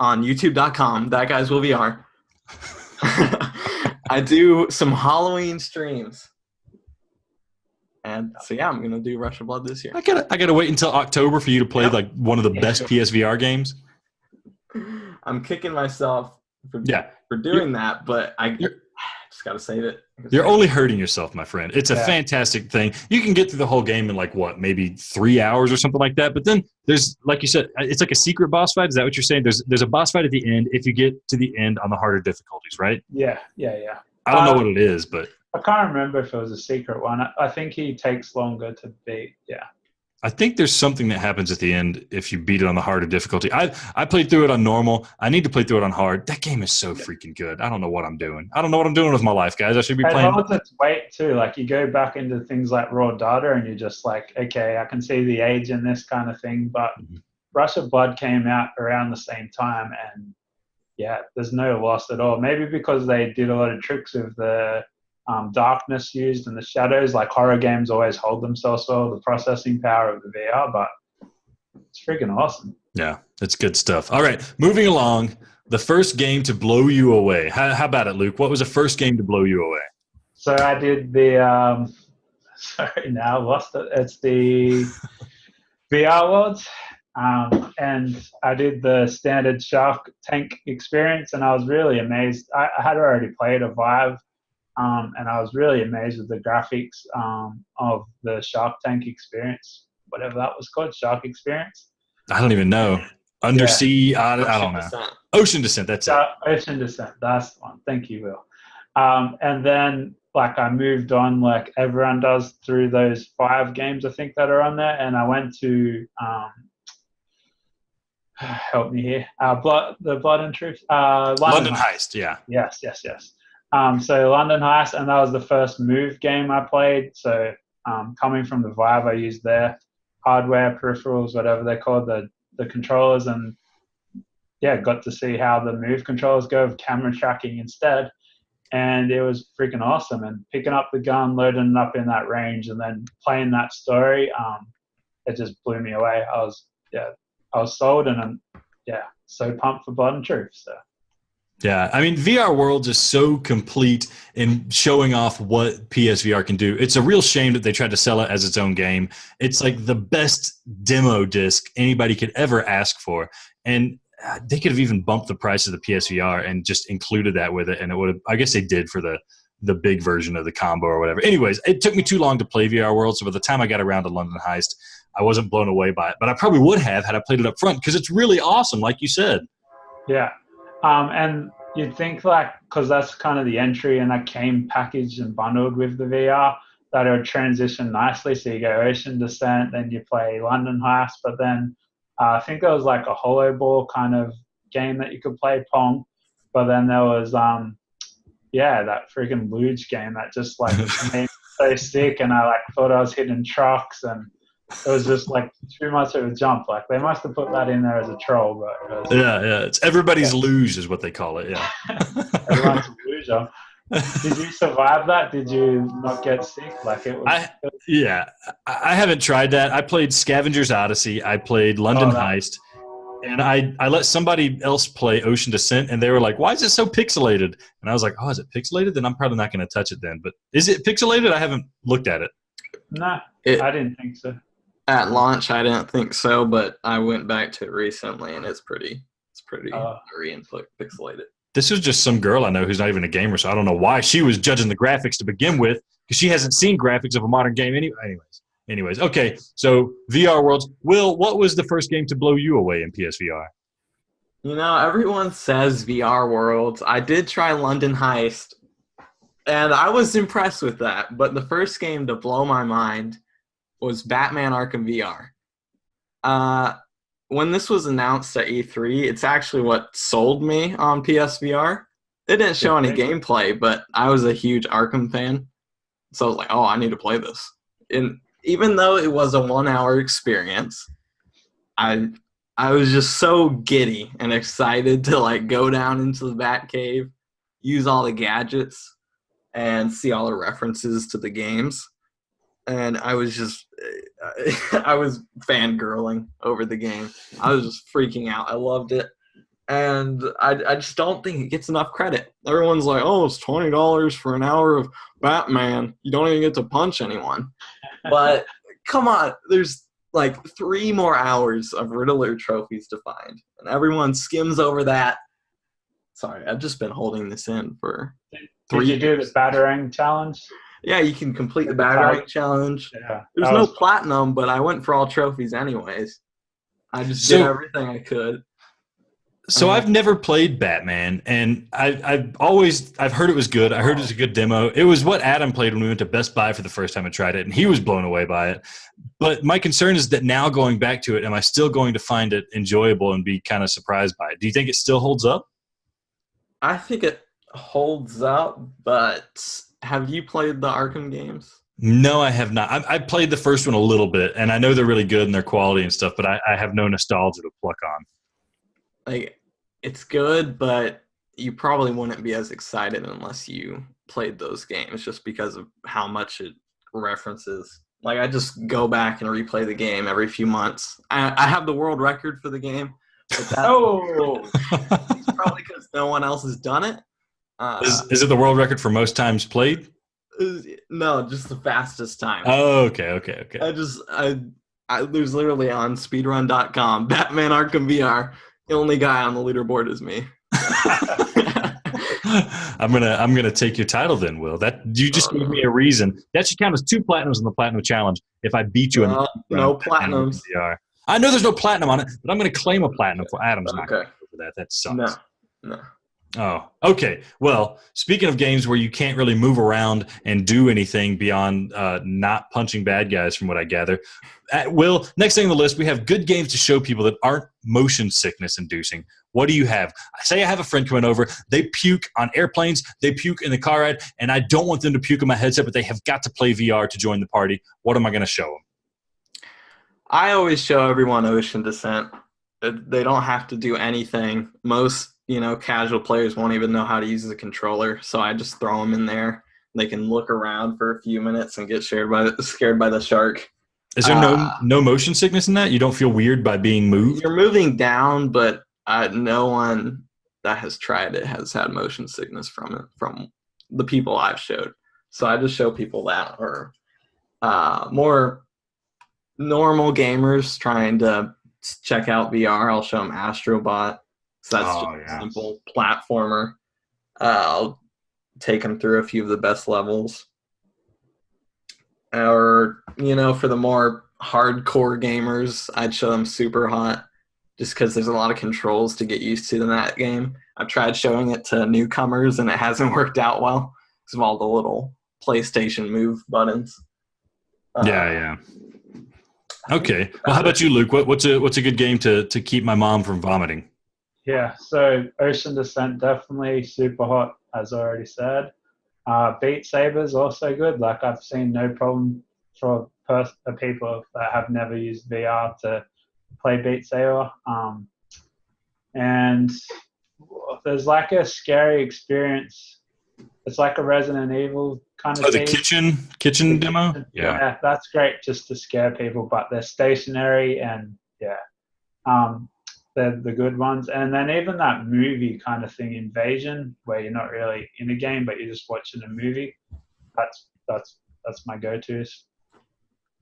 on youtube.com, that guys will VR, I do some Halloween streams. And so yeah, I'm gonna do Rush of Blood this year. I gotta wait until October for you to play like one of the best PSVR games. I'm kicking myself for doing that, but I just gotta save it. You're only hurting yourself, my friend. It's a fantastic thing. You can get through the whole game in like maybe 3 hours or something like that. But then there's, like you said, it's like a secret boss fight. Is that what you're saying? There's a boss fight at the end if you get to the end on the harder difficulties, right? Yeah. I don't know what it is, but I can't remember if it was a secret one. I think he takes longer to beat. Yeah. I think there's something that happens at the end if you beat it on the harder difficulty. I played through it on normal. I need to play through it on hard. That game is so freaking good. I don't know what I'm doing. I don't know what I'm doing with my life, guys. I should be playing. It holds its weight too. Like you go back into things like raw data and you're just like, okay, I can see the age in this kind of thing. But Rush of Blood came out around the same time, and yeah, there's no loss at all. Maybe because they did a lot of tricks with the darkness used and the shadows. Like horror games always hold themselves well, the processing power of the VR, but it's freaking awesome. Yeah, it's good stuff. All right, moving along. The first game to blow you away. How about it, Luke? What was the first game to blow you away? So I did the sorry, now I lost it. It's the VR Worlds. And I did the standard Shark Tank experience, and I was really amazed. I had already played a Vive, and I was really amazed with the graphics of the Shark Tank experience, whatever that was called, Shark Experience. I don't even know. Undersea, I don't know. Ocean Descent, that's it. Ocean Descent, that's the one. Thank you, Will. And then like I moved on like everyone does through those 5 games I think that are on there, and I went to help me here. Blood and Truth. London Heist, yeah. Yes. So London Heist, and that was the first Move game I played. So coming from the Vive, I used their hardware, peripherals, whatever they're called, the controllers, and got to see how the Move controllers go with camera tracking instead. And it was freaking awesome. And picking up the gun, loading it up in that range, and then playing that story, it just blew me away. I was sold, and I'm so pumped for Blood and Truth. So. Yeah, I mean, VR Worlds is so complete in showing off what PSVR can do. It's a real shame that they tried to sell it as its own game. It's like the best demo disc anybody could ever ask for. And they could have even bumped the price of the PSVR and just included that with it. And it would have, I guess they did for the big version of the combo or whatever. Anyways, it took me too long to play VR Worlds. So by the time I got around to London Heist, I wasn't blown away by it. But I probably would have had I played it up front, because it's really awesome, like you said. Yeah. And you'd think because that's kind of the entry and that came packaged and bundled with the VR, that it would transition nicely. So you go Ocean Descent, then you play London Heist, but then I think there was like a Hollow Ball kind of game that you could play, Pong. But then there was, that freaking Luge game that just like made me so sick, and I thought I was hitting trucks, and it was just like too much of a jump. Like they must have put that in there as a troll, but it's everybody's luge is what they call it. Yeah, everyone's a loser. Did you survive that? Did you not get sick? Like it was. Yeah, I haven't tried that. I played Scavenger's Odyssey. I played London Heist. And I let somebody else play Ocean Descent, and they were like, "Why is it so pixelated?" And I was like, "Oh, is it pixelated? Then I'm probably not going to touch it then." But is it pixelated? I haven't looked at it. No, I didn't think so. At launch, I didn't think so, but I went back to it recently, and it's pretty blurry and pixelated. This was just some girl I know who's not even a gamer, so I don't know why she was judging the graphics to begin with, because she hasn't seen graphics of a modern game Anyways, okay, so VR Worlds. Will, what was the first game to blow you away in PSVR? You know, everyone says VR Worlds. I did try London Heist, and I was impressed with that. But the first game to blow my mind was Batman Arkham VR. When this was announced at E3, it's actually what sold me on PSVR. It didn't show any gameplay, but I was a huge Arkham fan. So I was like, oh, I need to play this. And even though it was a 1-hour experience, I was just so giddy and excited to like go down into the Batcave, use all the gadgets, and see all the references to the games. And I was just, I was fangirling over the game. I was just freaking out. I loved it. And I just don't think it gets enough credit. Everyone's like, oh, it's $20 for an hour of Batman. You don't even get to punch anyone. But come on, there's like 3 more hours of Riddler trophies to find. And everyone skims over that. Sorry, I've just been holding this in for 3 years. Did you do the Batarang challenge? Yeah, you can complete the Batarang challenge. Yeah, there's no platinum, but I went for all trophies anyways. I just did everything I could. So I've never played Batman, and I've heard it was good. I heard it was a good demo. It was what Adam played when we went to Best Buy for the first time and tried it, and he was blown away by it. But my concern is that now going back to it, am I still going to find it enjoyable and be kind of surprised by it? Do you think it still holds up? I think it holds up, but have you played the Arkham games? No, I have not. I played the first one a little bit, and I know they're really good and their quality and stuff, but I have no nostalgia to pluck on. Like, it's good, but you probably wouldn't be as excited unless you played those games just because of how much it references. Like, I just go back and replay the game every few months. I have the world record for the game. But that's it's probably because no one else has done it. Is it the world record for most times played? No, just the fastest time. Oh, okay. There's literally on speedrun.com, Batman Arkham VR. The only guy on the leaderboard is me. I'm gonna take your title then, Will. That you just gave me a reason. That should count as 2 platinums in the platinum challenge if I beat you in the no platinums. VR. I know there's no platinum on it, but I'm gonna claim a platinum for Adam's not gonna go for that. That sucks. No. Oh, okay. Well, speaking of games where you can't really move around and do anything beyond not punching bad guys, from what I gather. Will, next thing on the list, we have good games to show people that aren't motion sickness inducing. What do you have? Say I have a friend coming over. They puke on airplanes. They puke in the car ride, and I don't want them to puke in my headset, but they have got to play VR to join the party. What am I going to show them? I always show everyone Ocean Descent. They don't have to do anything. Most casual players won't even know how to use the controller, so I just throw them in there. They can look around for a few minutes and get scared by the shark. Is there no motion sickness in that? You don't feel weird by being moved? You're moving down, but no one that has tried it has had motion sickness from it, from the people I've showed. So I just show people that are more normal gamers trying to check out VR. I'll show them Astrobot. So that's just a simple platformer. I'll take them through a few of the best levels. Or, for the more hardcore gamers, I'd show them Super Hot, just because there's a lot of controls to get used to in that game. I've tried showing it to newcomers, and it hasn't worked out well because of all the little PlayStation Move buttons. Yeah. Okay. Well, how about you, Luke? What's a good game to keep my mom from vomiting? Yeah, so Ocean Descent, definitely Super Hot, as I already said. Beat Saber's also good. Like, I've seen no problem for people that have never used VR to play Beat Saber. And there's like a scary experience It's like a Resident Evil kind of Oh, thing. the kitchen demo? Yeah, that's great just to scare people, but they're stationary and they're the good ones. And then even that movie kind of thing, Invasion, where you're not really in a game but you're just watching a movie. That's my go-tos.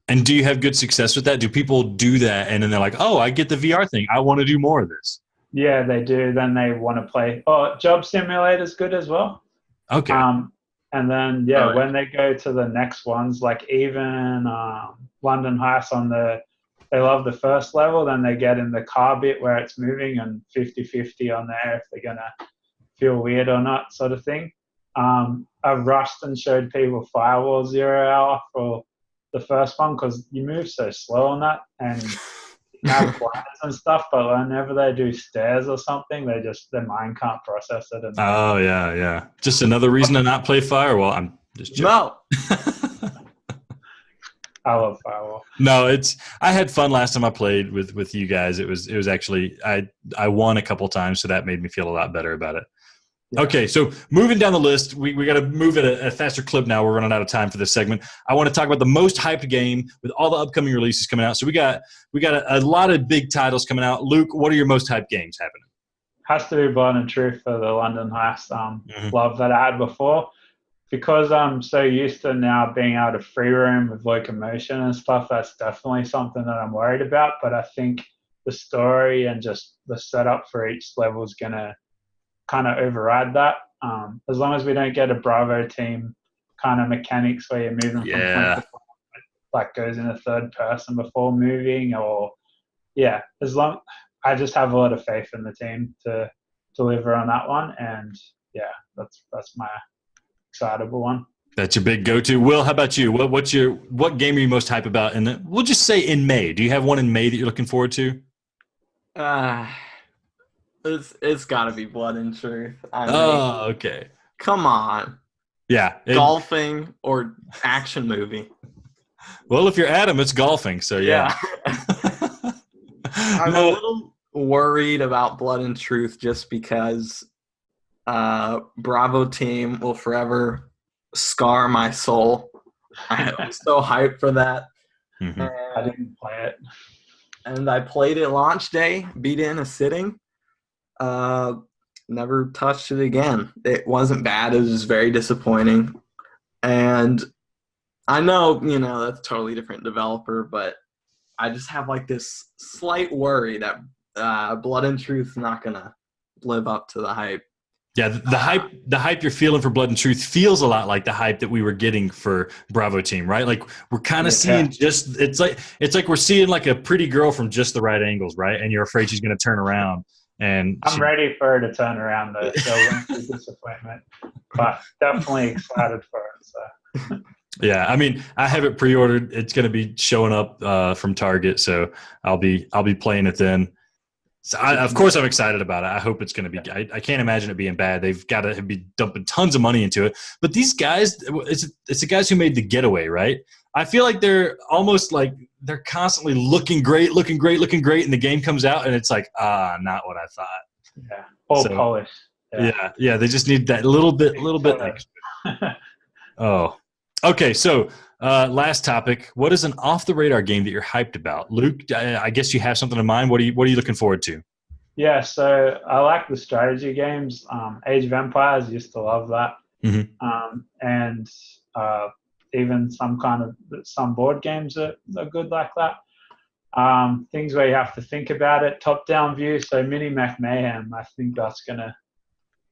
And do you have good success with that? Do people do that and then they're like, oh, I get the VR thing. I want to do more of this. Yeah, they do. Then they want to play. Oh, Job Simulator's good as well. Okay. And then when they go to the next ones, like even London Heist they love the first level, then they get in the car bit where it's moving and 50-50 on there if they're gonna feel weird or not, sort of thing. I've rushed and showed people Firewall 0 Hour for the first one because you move so slow on that and you have plans and stuff, but whenever they do stairs or something, their mind can't process it. Oh yeah. Just another reason to not play Firewall. I'm just joking. No. I love Firewall. No, I had fun last time I played with you guys. It was actually I won a couple times, so that made me feel a lot better about it. Yeah. Okay, so moving down the list, we got to move at a faster clip now. We're running out of time for this segment. I want to talk about the most hyped game with all the upcoming releases coming out. So we got a lot of big titles coming out. Luke, what are your most hyped games happening? Has to be Blood and Truth for the London Heist. Love that I had before. Because I'm so used to now being able to free roam with locomotion and stuff, that's definitely something that I'm worried about. But I think the story and just the setup for each level is going to kind of override that. As long as we don't get a Bravo team kind of mechanics where you're moving from point to point, like goes in a third person before moving, I just have a lot of faith in the team to deliver on that one. And that's my excitable one. That's your big go-to. Will, how about you? What game are you most hype about? And we'll just say in May. Do you have one in May that you're looking forward to? It's got to be Blood and Truth. Okay. Come on. Yeah. Golfing or action movie. Well, if you're Adam, it's golfing. So yeah. I'm a little worried about Blood and Truth just because Bravo team will forever scar my soul. I'm so hyped for that. Mm-hmm. I didn't play it. And I played it launch day, beat it in a sitting. Never touched it again. It wasn't bad. It was just very disappointing. And I know, that's a totally different developer, but I just have like this slight worry that Blood and Truth is not going to live up to the hype. Yeah, the hype you're feeling for Blood and Truth feels a lot like the hype that we were getting for Bravo Team, right? Like we're kind of seeing it's like we're seeing like a pretty girl from just the right angles, right? And you're afraid she's going to turn around. And I'm ready for her to turn around though. So disappointment, but definitely excited for it. So. Yeah, I mean, I have it pre-ordered. It's going to be showing up from Target, so I'll be playing it then. So of course, I'm excited about it. I hope it's going to be. I can't imagine it being bad. They've got to be dumping tons of money into it. But these guys, it's the guys who made The Getaway, right? I feel like they're almost like they're constantly looking great, and the game comes out and it's like, not what I thought. Yeah, polished. Yeah. They just need that little bit extra. Oh, okay. So last topic. What is an off the radar game that you're hyped about, Luke? I guess you have something in mind. What are you looking forward to? Yeah, so I like the strategy games. Age of Empires, used to love that. Mm-hmm. And even some board games are good like that. Things where you have to think about it, top-down view. So Mini Mech Mayhem, I think that's going to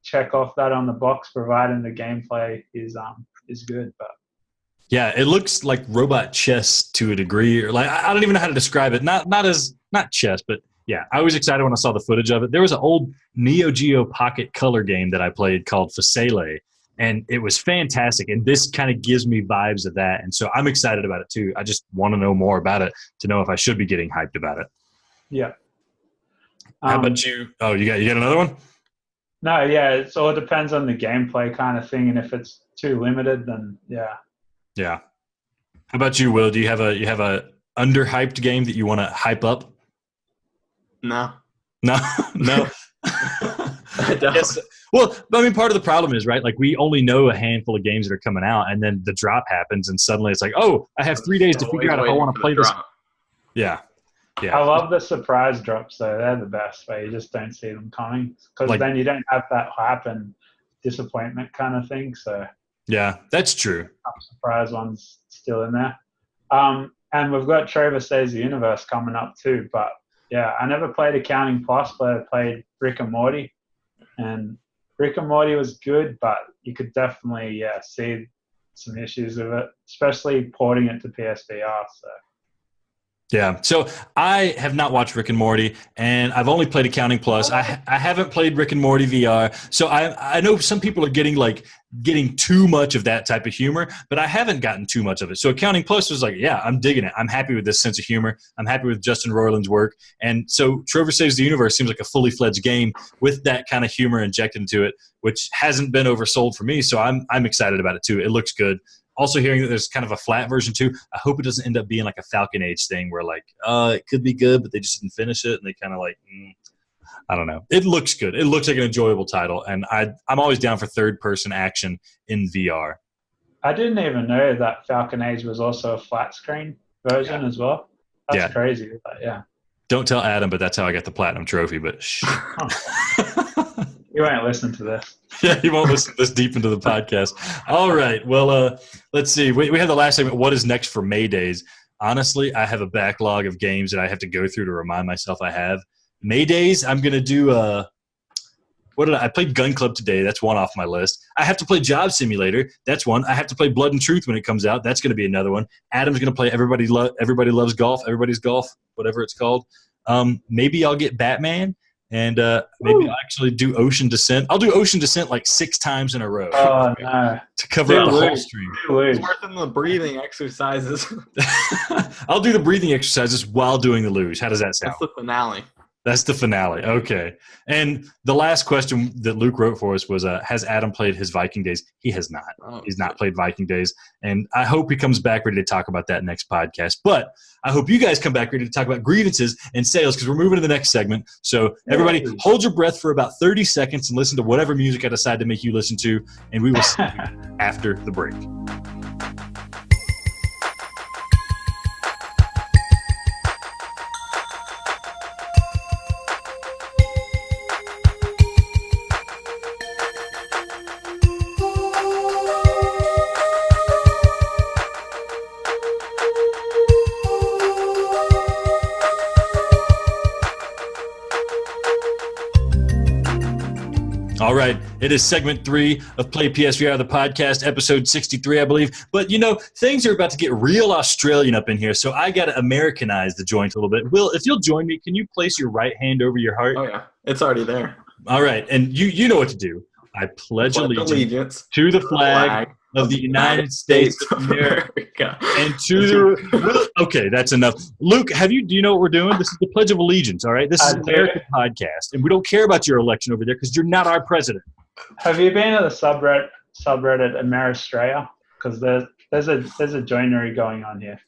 check off that on the box, providing the gameplay is good. But yeah, it looks like robot chess to a degree, or like I don't even know how to describe it. Not chess, but yeah, I was excited when I saw the footage of it. There was an old Neo Geo Pocket Color game that I played called Facile, and it was fantastic. And this kind of gives me vibes of that, and so I'm excited about it too. I just want to know more about it to know if I should be getting hyped about it. Yeah. How about you? Oh, you got another one? No, yeah, it all depends on the gameplay kind of thing, and if it's too limited, then yeah. Yeah. How about you, Will? Do you have a underhyped game that you want to hype up? No. I don't. Well, I mean, part of the problem is, right, like we only know a handful of games that are coming out, and then the drop happens, and suddenly it's like, oh, I have 3 days to figure out if I want to play this. Yeah. I love the surprise drops, though. They're the best, where you just don't see them coming. Because then you don't have that hype and disappointment kind of thing. So yeah, that's true. Surprise one's still in there. And we've got Trevor Saves the Universe coming up too. But yeah, I never played Accounting Plus, but I played Rick and Morty. And Rick and Morty was good, but you could definitely see some issues with it, especially porting it to PSVR. So. Yeah, so I have not watched Rick and Morty, and I've only played Accounting Plus. I haven't played Rick and Morty VR, so I know some people are getting too much of that type of humor, but I haven't gotten too much of it. So Accounting Plus was like, yeah, I'm digging it. I'm happy with this sense of humor. I'm happy with Justin Roiland's work, and so Trover Saves the Universe seems like a fully fledged game with that kind of humor injected into it, which hasn't been oversold for me. So I'm excited about it too. It looks good. Also hearing that there's kind of a flat version too. I hope it doesn't end up being like a Falcon Age thing where like, it could be good, but they just didn't finish it. And they kind of like, I don't know. It looks good. It looks like an enjoyable title. And I'm always down for third-person action in VR. I didn't even know that Falcon Age was also a flat screen version as well. That's crazy. But yeah. Don't tell Adam, but that's how I got the Platinum Trophy. But shh. You won't listen to this. Yeah, you won't listen this deep into the podcast. All right. Well, let's see. We have the last segment. What is next for MayDays? Honestly, I have a backlog of games that I have to go through to remind myself I have. MayDays, I'm going to do I played Gun Club today. That's one off my list. I have to play Job Simulator. That's one. I have to play Blood and Truth when it comes out. That's going to be another one. Adam's going to play Everybody Loves Golf, Everybody's Golf, whatever it's called. Maybe I'll get Batman. And maybe I'll actually do Ocean Descent. I'll do Ocean Descent like 6 times in a row no. to cover up the whole stream. It's worth in the breathing exercises. I'll do the breathing exercises while doing the luge. How does that sound? That's the finale. That's the finale. Okay. And the last question that Luke wrote for us was, has Adam played his Viking Days? He has not. He's not played Viking Days. And I hope he comes back ready to talk about that next podcast. But I hope you guys come back ready to talk about grievances and sales because we're moving to the next segment. So everybody hold your breath for about 30 seconds and listen to whatever music I decide to make you listen to. And we will see you after the break. All right, it is segment 3 of Play PSVR, the podcast, episode 63, I believe. But, things are about to get real Australian up in here, so I got to Americanize the joint a little bit. Will, if you'll join me, can you place your right hand over your heart? Oh, yeah. It's already there. All right, and you know what to do. I pledge allegiance to the flag of the United States of America and to the – okay, that's enough. Luke, do you know what we're doing? This is the Pledge of Allegiance, all right? This is an American podcast, and we don't care about your election over there because you're not our president. Have you been to the subreddit Ameristraya? Because there's a joinery going on here.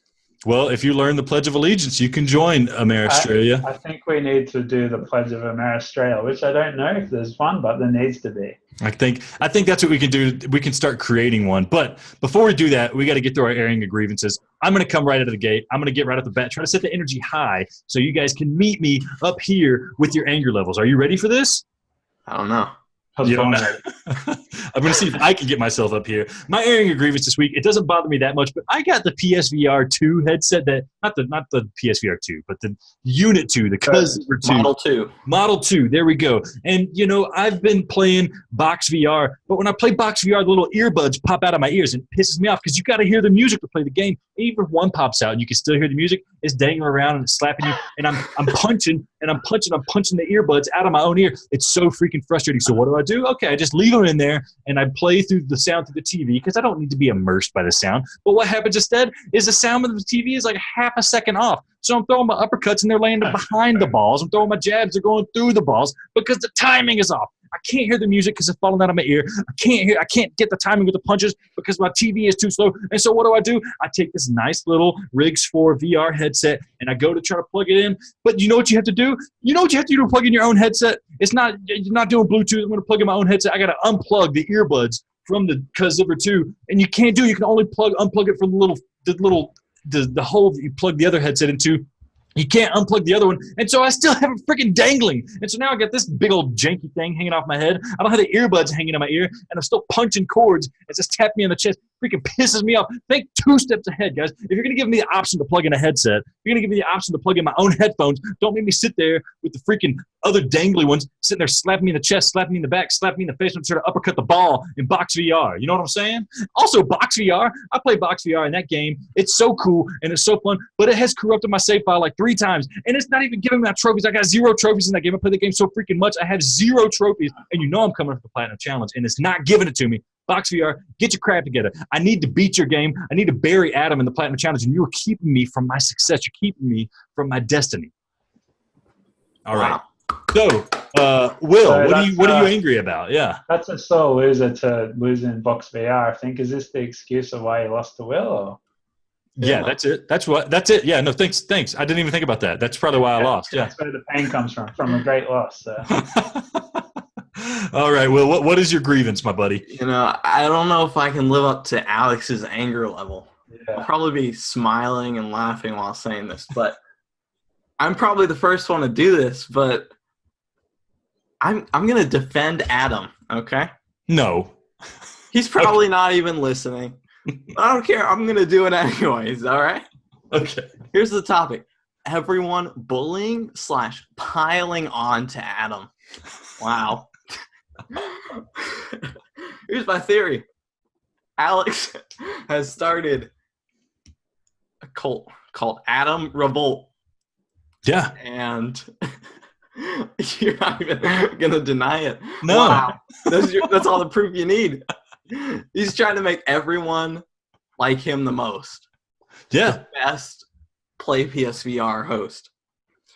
Well, if you learn the Pledge of Allegiance, you can join Ameristraya. I think we need to do the Pledge of Ameristraya, which I don't know if there's one, but there needs to be. I think that's what we can do. We can start creating one. But before we do that, we got to get through our airing of grievances. I'm going to come right out of the gate. I'm going to get right off the bat, try to set the energy high so you guys can meet me up here with your anger levels. Are you ready for this? I don't know. I'm going to see if I can get myself up here. My airing of grievance this week, it doesn't bother me that much, but I got the PSVR 2 headset not the PSVR 2, but the Unit 2, the Cousin 2. Model 2, there we go. And, I've been playing Box VR, but when I play Box VR, the little earbuds pop out of my ears and it pisses me off because you got to hear the music to play the game. Even if one pops out and you can still hear the music, it's dangling around and it's slapping you, and I'm punching the earbuds out of my own ear. It's so freaking frustrating. So what do? Okay, I just leave them in there and I play through the sound through the TV because I don't need to be immersed by the sound. But what happens instead is the sound of the TV is like half a second off. So I'm throwing my uppercuts and they're landing behind the balls. I'm throwing my jabs, they're going through the balls because the timing is off. I can't hear the music because it's falling out of my ear. I can't get the timing with the punches because my TV is too slow. And so what do? I take this nice little Rigs 4 VR headset and I go to try to plug it in. But you know what you have to do? You know what you have to do to plug in your own headset? You're not doing Bluetooth. I'm going to plug in my own headset. I got to unplug the earbuds from the Zipper 2, and you can't do. You can only unplug it from the hole that you plug the other headset into. You can't unplug the other one, and so I still have it freaking dangling. And so now I got this big old janky thing hanging off my head. I don't have the earbuds hanging in my ear, and I'm still punching chords. It just tapped me on the chest. Freaking pisses me off. Think 2 steps ahead, guys. If you're going to give me the option to plug in a headset, you're going to give me the option to plug in my own headphones. Don't make me sit there with the freaking other dangly ones sitting there slapping me in the chest, slapping me in the back, slapping me in the face, and trying to uppercut the ball in Box VR. You know what I'm saying? Also, Box VR. I play Box VR in that game. It's so cool and it's so fun, but it has corrupted my save file like 3 times, and it's not even giving me my trophies. I got 0 trophies in that game. I play the game so freaking much. I have 0 trophies, and you know I'm coming for the Platinum Challenge, and it's not giving it to me. Box VR, get your crap together. I need to beat your game. I need to bury Adam in the Platinum Challenge, and you're keeping me from my success. You're keeping me from my destiny. All right. So, Will, what are you angry about? Yeah. That's a sore loser to losing Box VR, I think. Is this the excuse of why you lost to Will? Or? Yeah, that's it. That's it. Yeah, no, thanks. I didn't even think about that. That's probably why I lost. Yeah. That's where the pain comes from a great loss. So. All right, Will, what is your grievance, my buddy? I don't know if I can live up to Alex's anger level. Yeah. I'll probably be smiling and laughing while saying this, but I'm probably the first one to do this, but I'm going to defend Adam, okay? No. He's probably not even listening. I don't care. I'm going to do it anyways, all right? Okay. Here's the topic. Everyone bullying / piling on to Adam. Wow. Here's my theory. Alex has started a cult called Adam Revolt. Yeah. And you're not even going to deny it. No. Wow. That's all the proof you need. He's trying to make everyone like him the most. Yeah. The best PlayPSVR host.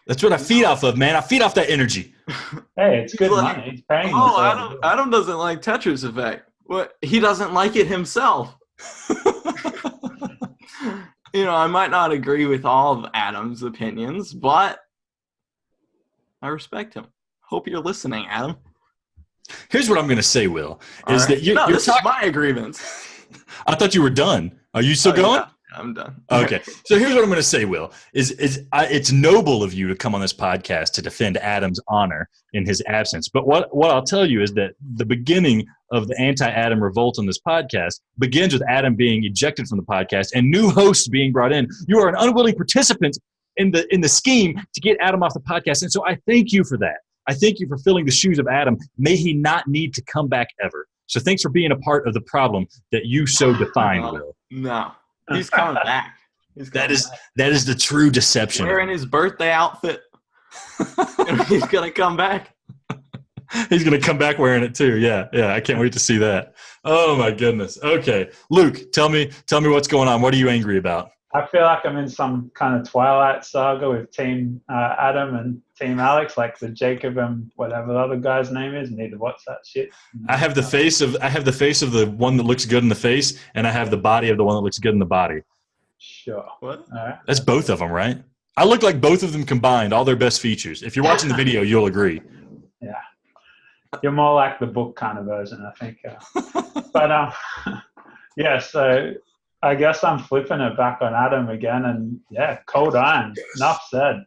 That's what I feed off of, man. I feed off that energy. Hey, it's good money. He's paying. Oh, Adam doesn't like Tetris Effect. What? He doesn't like it himself. I might not agree with all of Adam's opinions, but I respect him. Hope you're listening, Adam. Here's what I'm going to say, Will. This Is my grievance. I thought you were done. Are you still going? Yeah, I'm done. Okay. So here's what I'm going to say, Will. It's noble of you to come on this podcast to defend Adam's honor in his absence. But what I'll tell you is that the beginning of the anti-Adam revolt on this podcast begins with Adam being ejected from the podcast and new hosts being brought in. You are an unwilling participant in the scheme to get Adam off the podcast. And so I thank you for that. I thank you for filling the shoes of Adam. May he not need to come back ever. So thanks for being a part of the problem that you so define, Will. No. He's coming back. That is the true deception. Wearing his birthday outfit. He's going to come back. He's going to come back wearing it too. Yeah. I can't wait to see that. Oh my goodness. Okay. Luke, tell me what's going on. What are you angry about? I feel like I'm in some kind of Twilight saga with Team Adam and Team Alex, like the Jacob and whatever the other guy's name is. Need to watch that shit. I have the face of the one that looks good in the face, and I have the body of the one that looks good in the body. Sure. What? All right. That's both of them, right? I look like both of them combined, all their best features. If you're watching the video, you'll agree. Yeah. You're more like the book kind of version, I think. But yeah. So I guess I'm flipping it back on Adam again, and yeah, Cold Iron. Enough said.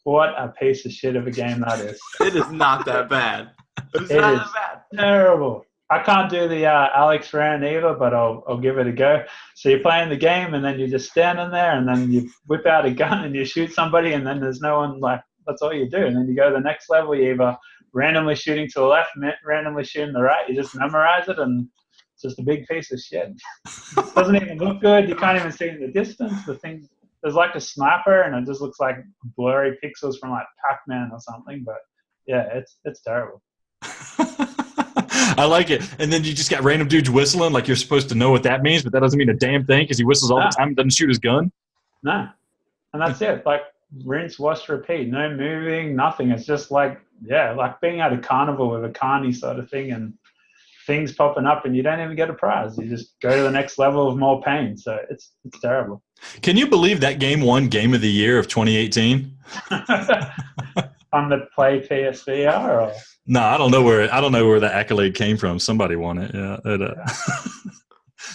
What a piece of shit of a game that is. It is not that bad. It's It not is that bad. terrible. I can't do the Alex round either, but I'll give it a go. So you're playing the game, and then you're just standing there, and then you whip out a gun and you shoot somebody, and then there's no one, like, that's all you do. And then you go to the next level, you either randomly shooting to the left, randomly shooting to the right. You just memorize it, and it's just a big piece of shit. It doesn't even look good. You can't even see in the distance. The thing, there's like a sniper, and it just looks like blurry pixels from like Pac-Man or something. But yeah, it's terrible. I like it. And then you just got random dudes whistling like you're supposed to know what that means, but that doesn't mean a damn thing because he whistles all the time and doesn't shoot his gun. No. And that's it. Like rinse, wash, repeat. No moving, nothing. It's just like yeah, like being at a carnival with a carny sort of thing and things popping up and you don't even get a prize. You just go to the next level of more pain. So it's terrible. Can you believe that game won Game of the Year of 2018? On the PlayPSVR or? No, I don't know where that accolade came from. Somebody won it. Yeah.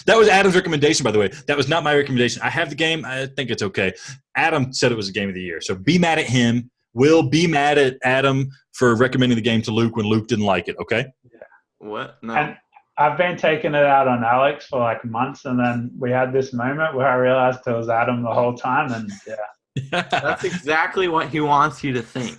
That was Adam's recommendation, by the way. That was not my recommendation. I have the game. I think it's okay. Adam said it was a Game of the Year. So be mad at him. We'll be mad at Adam for recommending the game to Luke when Luke didn't like it, okay? Yeah. What? No. And I've been taking it out on Alex for like months, and then we had this moment where I realized it was Adam the whole time, and yeah. That's exactly what he wants you to think.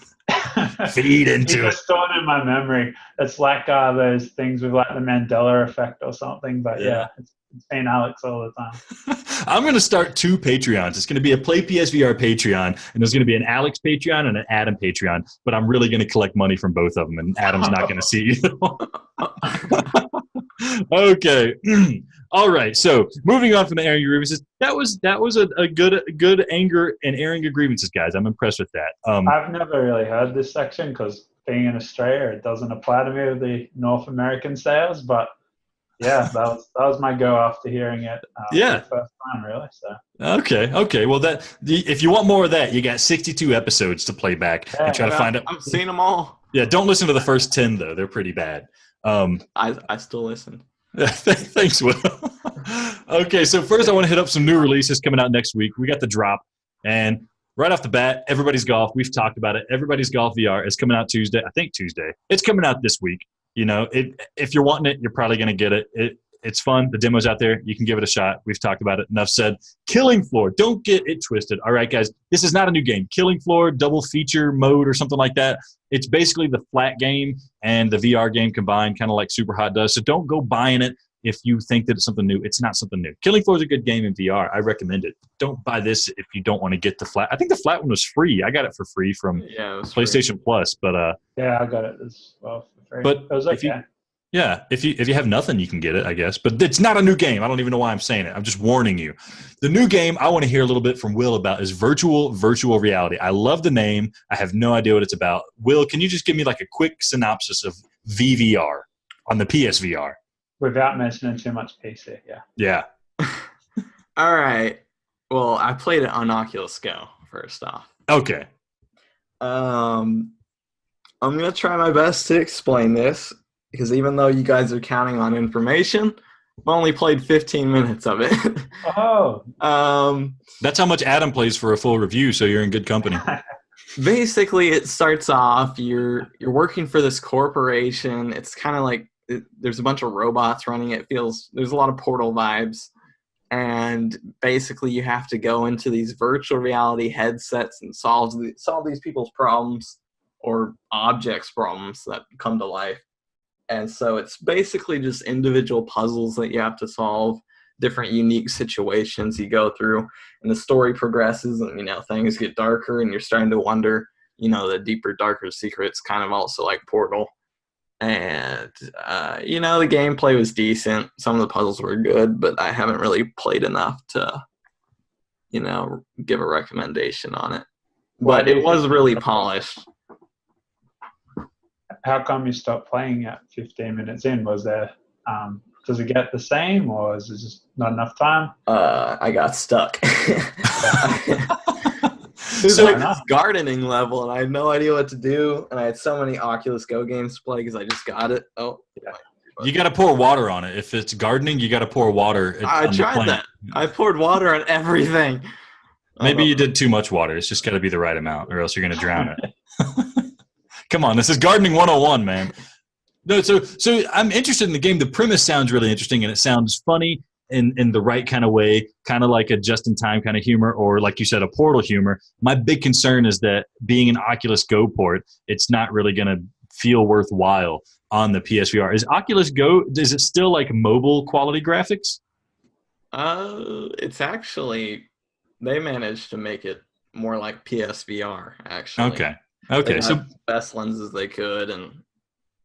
Feed into it. It's stored in my memory. It's like those things with like the Mandela effect or something, but yeah it's been Alex all the time. I'm going to start 2 Patreons. It's going to be a Play PSVR Patreon, and there's going to be an Alex Patreon and an Adam Patreon, but I'm really going to collect money from both of them, and Adam's not going to see either one. Okay. All right. So moving on from the airing of grievances, that was a good anger and airing of grievances, guys. I'm impressed with that. I've never really heard this section because being in Australia, it doesn't apply to me with the North American sales, but yeah, that was my go after hearing it. For the first time, really. So. Okay. Well, if you want more of that, you got 62 episodes to play back and try to find out. I've seen them all. Yeah, don't listen to the first 10 though; they're pretty bad. I still listen. Thanks, Will. Okay, so first I want to hit up some new releases coming out next week. We got the drop, and right off the bat, Everybody's Golf. We've talked about it. Everybody's Golf VR is coming out Tuesday. I think Tuesday. It's coming out this week. You know, if you're wanting it, you're probably going to get it. It's fun. The demo's out there. You can give it a shot. We've talked about it. Enough said. Killing Floor. Don't get it twisted. All right, guys. This is not a new game. Killing Floor, double feature mode or something like that. It's basically the flat game and the VR game combined, kind of like Superhot does. So don't go buying it if you think that it's something new. It's not something new. Killing Floor is a good game in VR. I recommend it. Don't buy this if you don't want to get the flat. I think the flat one was free. I got it for free from PlayStation free. Plus. But yeah, I got it as well for free. But it was okay. if you have nothing, you can get it, I guess. But it's not a new game. I don't even know why I'm saying it. I'm just warning you. The new game I want to hear a little bit from Will about is virtual reality. I love the name. I have no idea what it's about. Will, can you just give me like a quick synopsis of VVR on the PSVR? Without mentioning too much PC, Yeah. All right. Well, I played it on Oculus Go, first off. Okay. I'm going to try my best to explain this, because even though you guys are counting on information, I've only played 15 minutes of it. Oh. That's how much Adam plays for a full review, so you're in good company. Basically, it starts off, you're working for this corporation. It's kind of like there's a bunch of robots running it. There's a lot of Portal vibes. And basically, you have to go into these virtual reality headsets and solve these people's problems or objects' problems that come to life. And so it's basically just individual puzzles that you have to solve, different unique situations you go through, and the story progresses, and things get darker, and you're starting to wonder, the deeper, darker secrets, kind of also like Portal. And the gameplay was decent. Some of the puzzles were good, but I haven't really played enough to give a recommendation on it. But it was really polished. How come you stopped playing at 15 minutes in? Was there, does it get the same, or is it just not enough time? I got stuck. It was like this gardening level, and I had no idea what to do, and I had so many Oculus Go games to play because I just got it. Oh, yeah. You got to pour water on it. If it's gardening, you got to pour water. I tried that. I poured water on everything. Maybe you did too much water. It's just got to be the right amount, or else you're going to drown it. Come on, this is gardening 101, man. No, so I'm interested in the game. The premise sounds really interesting, and it sounds funny in the right kind of way, kind of like a just-in-time kind of humor, or like you said, a Portal humor. My big concern is that being an Oculus Go port, it's not really going to feel worthwhile on the PSVR. Is Oculus Go, is it still like mobile quality graphics? It's actually, they managed to make it more like PSVR, actually. Okay. So the best lenses they could, and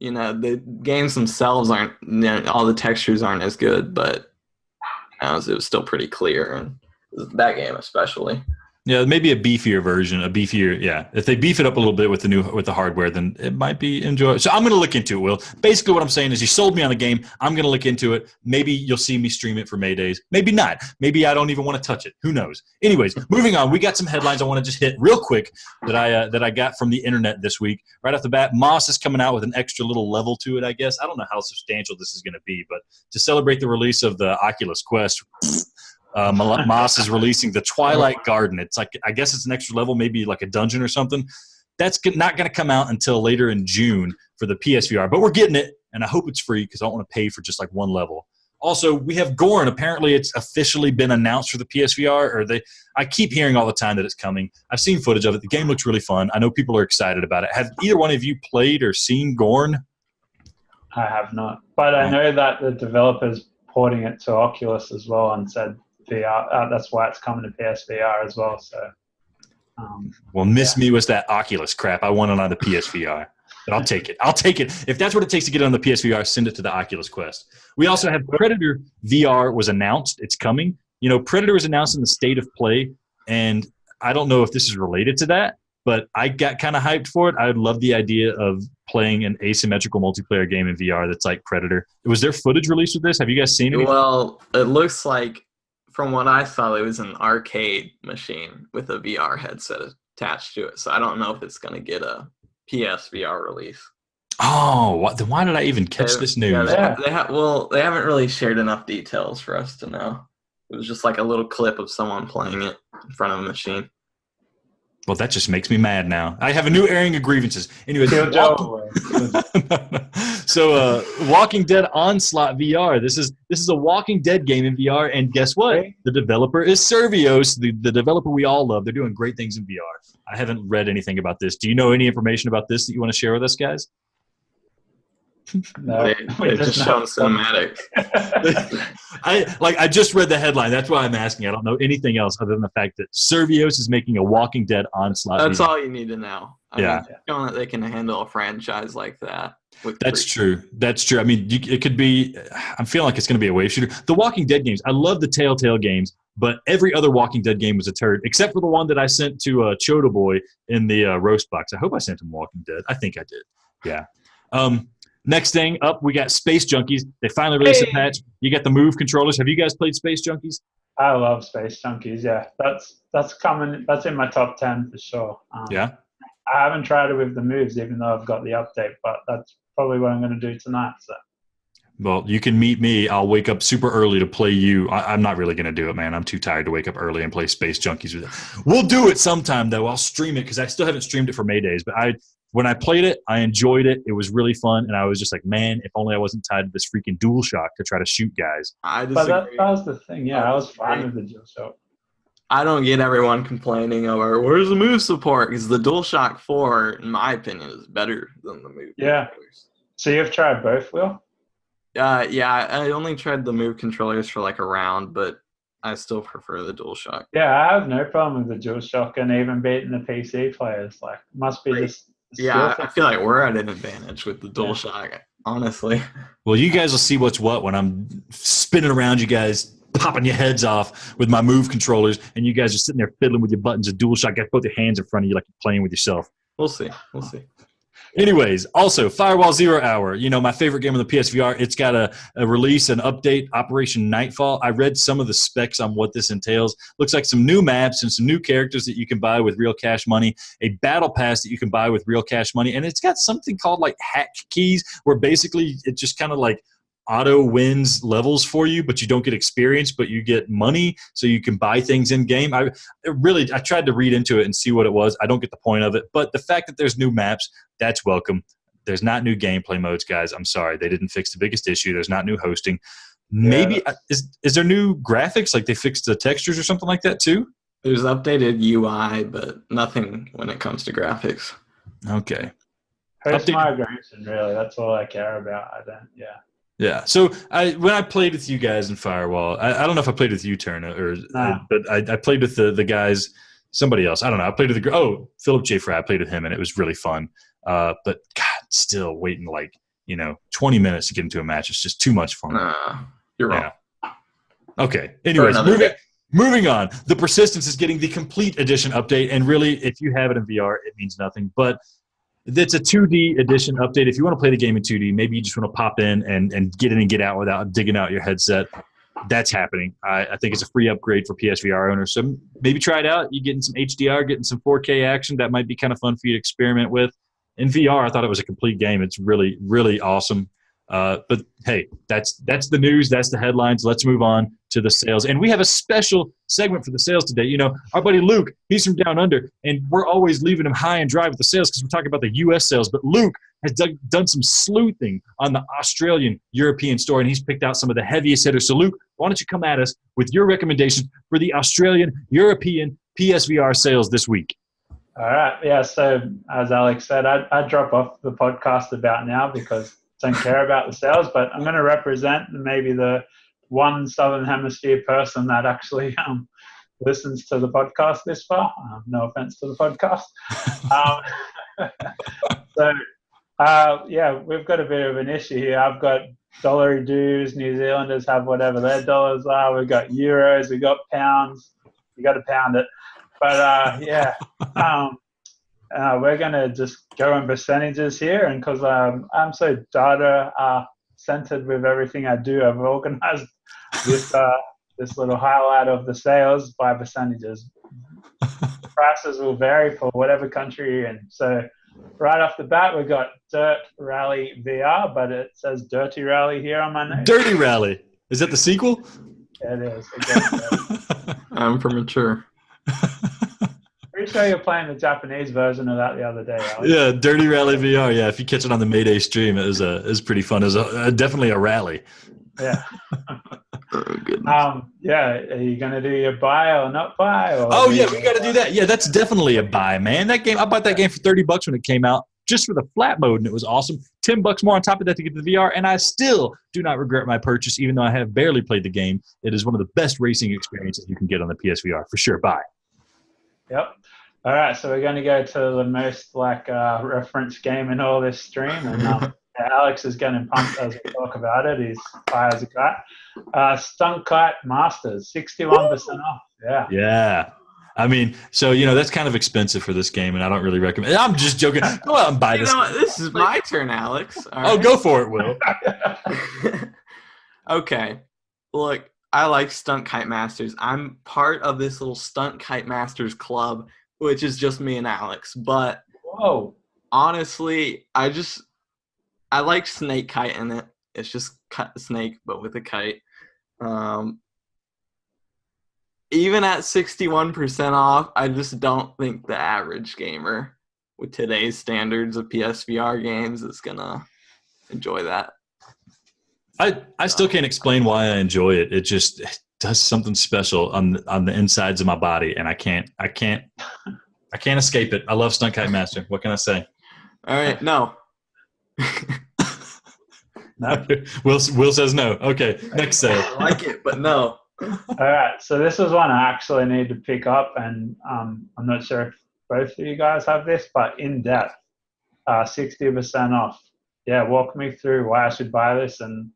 the games themselves aren't, all the textures aren't as good, but it was still pretty clear, and that game especially. Yeah, maybe a beefier version, yeah. If they beef it up a little bit with the hardware, then it might be enjoyable. So I'm going to look into it, Will. Basically what I'm saying is you sold me on the game. I'm going to look into it. Maybe you'll see me stream it for MayDays. Maybe not. Maybe I don't even want to touch it. Who knows? Anyways, moving on. We got some headlines I want to just hit real quick that I got from the internet this week. Right off the bat, Moss is coming out with an extra little level to it, I guess. I don't know how substantial this is going to be, but to celebrate the release of the Oculus Quest, Moss is releasing the Twilight Garden. It's like, I guess it's an extra level, maybe like a dungeon or something. That's not going to come out until later in June for the PSVR, but we're getting it, and I hope it's free because I don't want to pay for just like one level. Also, we have Gorn. Apparently, it's officially been announced for the PSVR, I keep hearing all the time that it's coming. I've seen footage of it. The game looks really fun. I know people are excited about it. Have either one of you played or seen Gorn? I have not, but I know that the developer's porting it to Oculus as well and said VR. That's why it's coming to PSVR as well. So, me was that Oculus crap. I want it on the PSVR, but I'll take it. I'll take it if that's what it takes to get it on the PSVR. Send it to the Oculus Quest. We also have Predator VR was announced. It's coming. You know, Predator was announced in the state of play, and I don't know if this is related to that, but I got kind of hyped for it. I would love the idea of playing an asymmetrical multiplayer game in VR that's like Predator. Was there footage released with this? Have you guys seen it? Well, it looks like, from what I saw, it was an arcade machine with a VR headset attached to it. So I don't know if it's going to get a PSVR release. Oh, then why did I even catch this news? Yeah, they haven't really shared enough details for us to know. It was just like a little clip of someone playing it in front of a machine. Well, that just makes me mad now. I have a new airing of grievances. Anyways, so Walking Dead Onslaught VR. This is a Walking Dead game in VR, and guess what? The developer is Survios, the developer we all love. They're doing great things in VR. I haven't read anything about this. Do you know any information about this that you want to share with us, guys? No, they just shown cinematics. I just read the headline. That's why I'm asking. I don't know anything else other than the fact that Survios is making a Walking Dead Onslaught. That's all you need to know. I mean, showing that they can handle a franchise like that. That's true. That's true. I mean, it could be. I'm feeling like it's going to be a wave shooter. The Walking Dead games. I love the Telltale games, but every other Walking Dead game was a turd, except for the one that I sent to Choda Boy in the roast box. I hope I sent him Walking Dead. I think I did. Yeah. Next thing up, we got Space Junkies. They finally released a patch. You got the Move controllers. Have you guys played Space Junkies? I love Space Junkies. Yeah, that's coming. That's in my top 10 for sure. Yeah. I haven't tried it with the moves, even though I've got the update. But that's probably what I'm going to do tonight. So. Well, you can meet me. I'll wake up super early to play you. I'm not really going to do it, man. I'm too tired to wake up early and play Space Junkies with it. We'll do it sometime, though. I'll stream it because I still haven't streamed it for MayDays. But when I played it, I enjoyed it. It was really fun. And I was just like, man, if only I wasn't tied to this freaking DualShock to try to shoot guys. But that was the thing. Yeah, I was fine with the DualShock. I don't get everyone complaining over where's the move support, because the DualShock 4, in my opinion, is better than the move. Yeah. So you've tried both, Will? Yeah, I only tried the move controllers for like a round, but I still prefer the DualShock. Yeah, I have no problem with the DualShock and even beating the PC players. Like, must be just. Yeah, I feel like we're at an advantage with the DualShock, honestly. Well, you guys will see what's what when I'm spinning around you guys, popping your heads off with my move controllers, and you guys are sitting there fiddling with your buttons of DualShock. Got both your hands in front of you like you're playing with yourself. We'll see. Anyways, also Firewall Zero Hour, you know, my favorite game on the PSVR. It's got a release, an update, Operation Nightfall. I read some of the specs on what this entails. Looks like some new maps and some new characters that you can buy with real cash money, a battle pass that you can buy with real cash money, and it's got something called like hack keys, where basically it just kind of like auto wins levels for you, but you don't get experience, but you get money, so you can buy things in game. I tried to read into it and see what it was. I don't get the point of it, but the fact that there's new maps, that's welcome. There's not new gameplay modes, guys. I'm sorry, they didn't fix the biggest issue. There's not new hosting. Maybe is there new graphics? Like they fixed the textures or something like that too? There's updated UI, but nothing when it comes to graphics. Okay. Host migration, really. That's all I care about. Yeah. So when I played with you guys in Firewall, I don't know if I played with you, Turner, but I played with the guys, somebody else. I don't know. I played with Philip J. Fry. I played with him, and it was really fun. But God, still waiting 20 minutes to get into a match. It's just too much for me. You're wrong. Okay. Anyways, Moving on, the Persistence is getting the complete edition update, and really, if you have it in VR, it means nothing. But it's a 2D edition update. If you want to play the game in 2D, maybe you just want to pop in and get in and get out without digging out your headset. That's happening. I think it's a free upgrade for PSVR owners. So maybe try it out. You're getting some HDR, getting some 4K action. That might be kind of fun for you to experiment with. In VR, I thought it was a complete game. It's really, really awesome. But hey, that's the news. That's the headlines. Let's move on to the sales. And we have a special segment for the sales today. You know, our buddy Luke, he's from down under, and we're always leaving him high and dry with the sales because we're talking about the U.S. sales. But Luke has done some sleuthing on the Australian European store, and he's picked out some of the heaviest hitters. So Luke, why don't you come at us with your recommendations for the Australian European PSVR sales this week? All right. Yeah. So as Alex said, I'd drop off the podcast about now because I don't care about the sales, but I'm going to represent maybe the one Southern Hemisphere person that actually listens to the podcast this far. No offense to the podcast. Yeah, we've got a bit of an issue here. I've got dollary dues. New Zealanders have whatever their dollars are. We've got euros. We've got pounds. You got to pound it. But yeah, we're going to just go in percentages here. And because I'm so data centered with everything I do, I've organized this little highlight of the sales by percentages. Prices will vary for whatever country you're in. So right off the bat, we've got Dirt Rally VR, but it says Dirty Rally here on my name. Dirty Rally. Is that the sequel? Yeah, it is. I'm premature. Pretty sure you're playing the Japanese version of that the other day, Alex. Yeah, Dirty Rally VR. Yeah, if you catch it on the MayDays stream, it was pretty fun. It was definitely a rally. Yeah. Oh, goodness. Yeah. Are you gonna do your buy or not buy? Or Oh yeah, we got to do that. Yeah, that's definitely a buy, man. That game, I bought that game for $30 when it came out, just for the flat mode, and it was awesome. $10 more on top of that to get the VR, and I still do not regret my purchase, even though I have barely played the game. It is one of the best racing experiences you can get on the PSVR for sure. Buy. Yep. All right, so we're going to go to the most reference game in all this stream, and Alex is getting pumped as we talk about it. He's high as a kite. Stunt Kite Masters, 61% off. Yeah. Yeah. I mean, so, that's kind of expensive for this game, and I don't really recommend it. I'm just joking. Go out and buy this. You know what? This is my turn, Alex. All Oh, right. go for it, Will. Okay. Look, I like Stunt Kite Masters. I'm part of this little Stunt Kite Masters club, which is just me and Alex. But Whoa. honestly, I like snake kite in it. It's just snake, but with a kite. Even at 61% off, I just don't think the average gamer with today's standards of PSVR games is gonna enjoy that. I still can't explain why I enjoy it. It just does something special on the insides of my body, and I can't escape it. I love Stunt Kite Master. What can I say? All right, no. No. Will says no. Okay, next sale. I like it, but no. All right, so this is one I actually need to pick up, and I'm not sure if both of you guys have this, but in depth, 60% off. Yeah, walk me through why I should buy this, and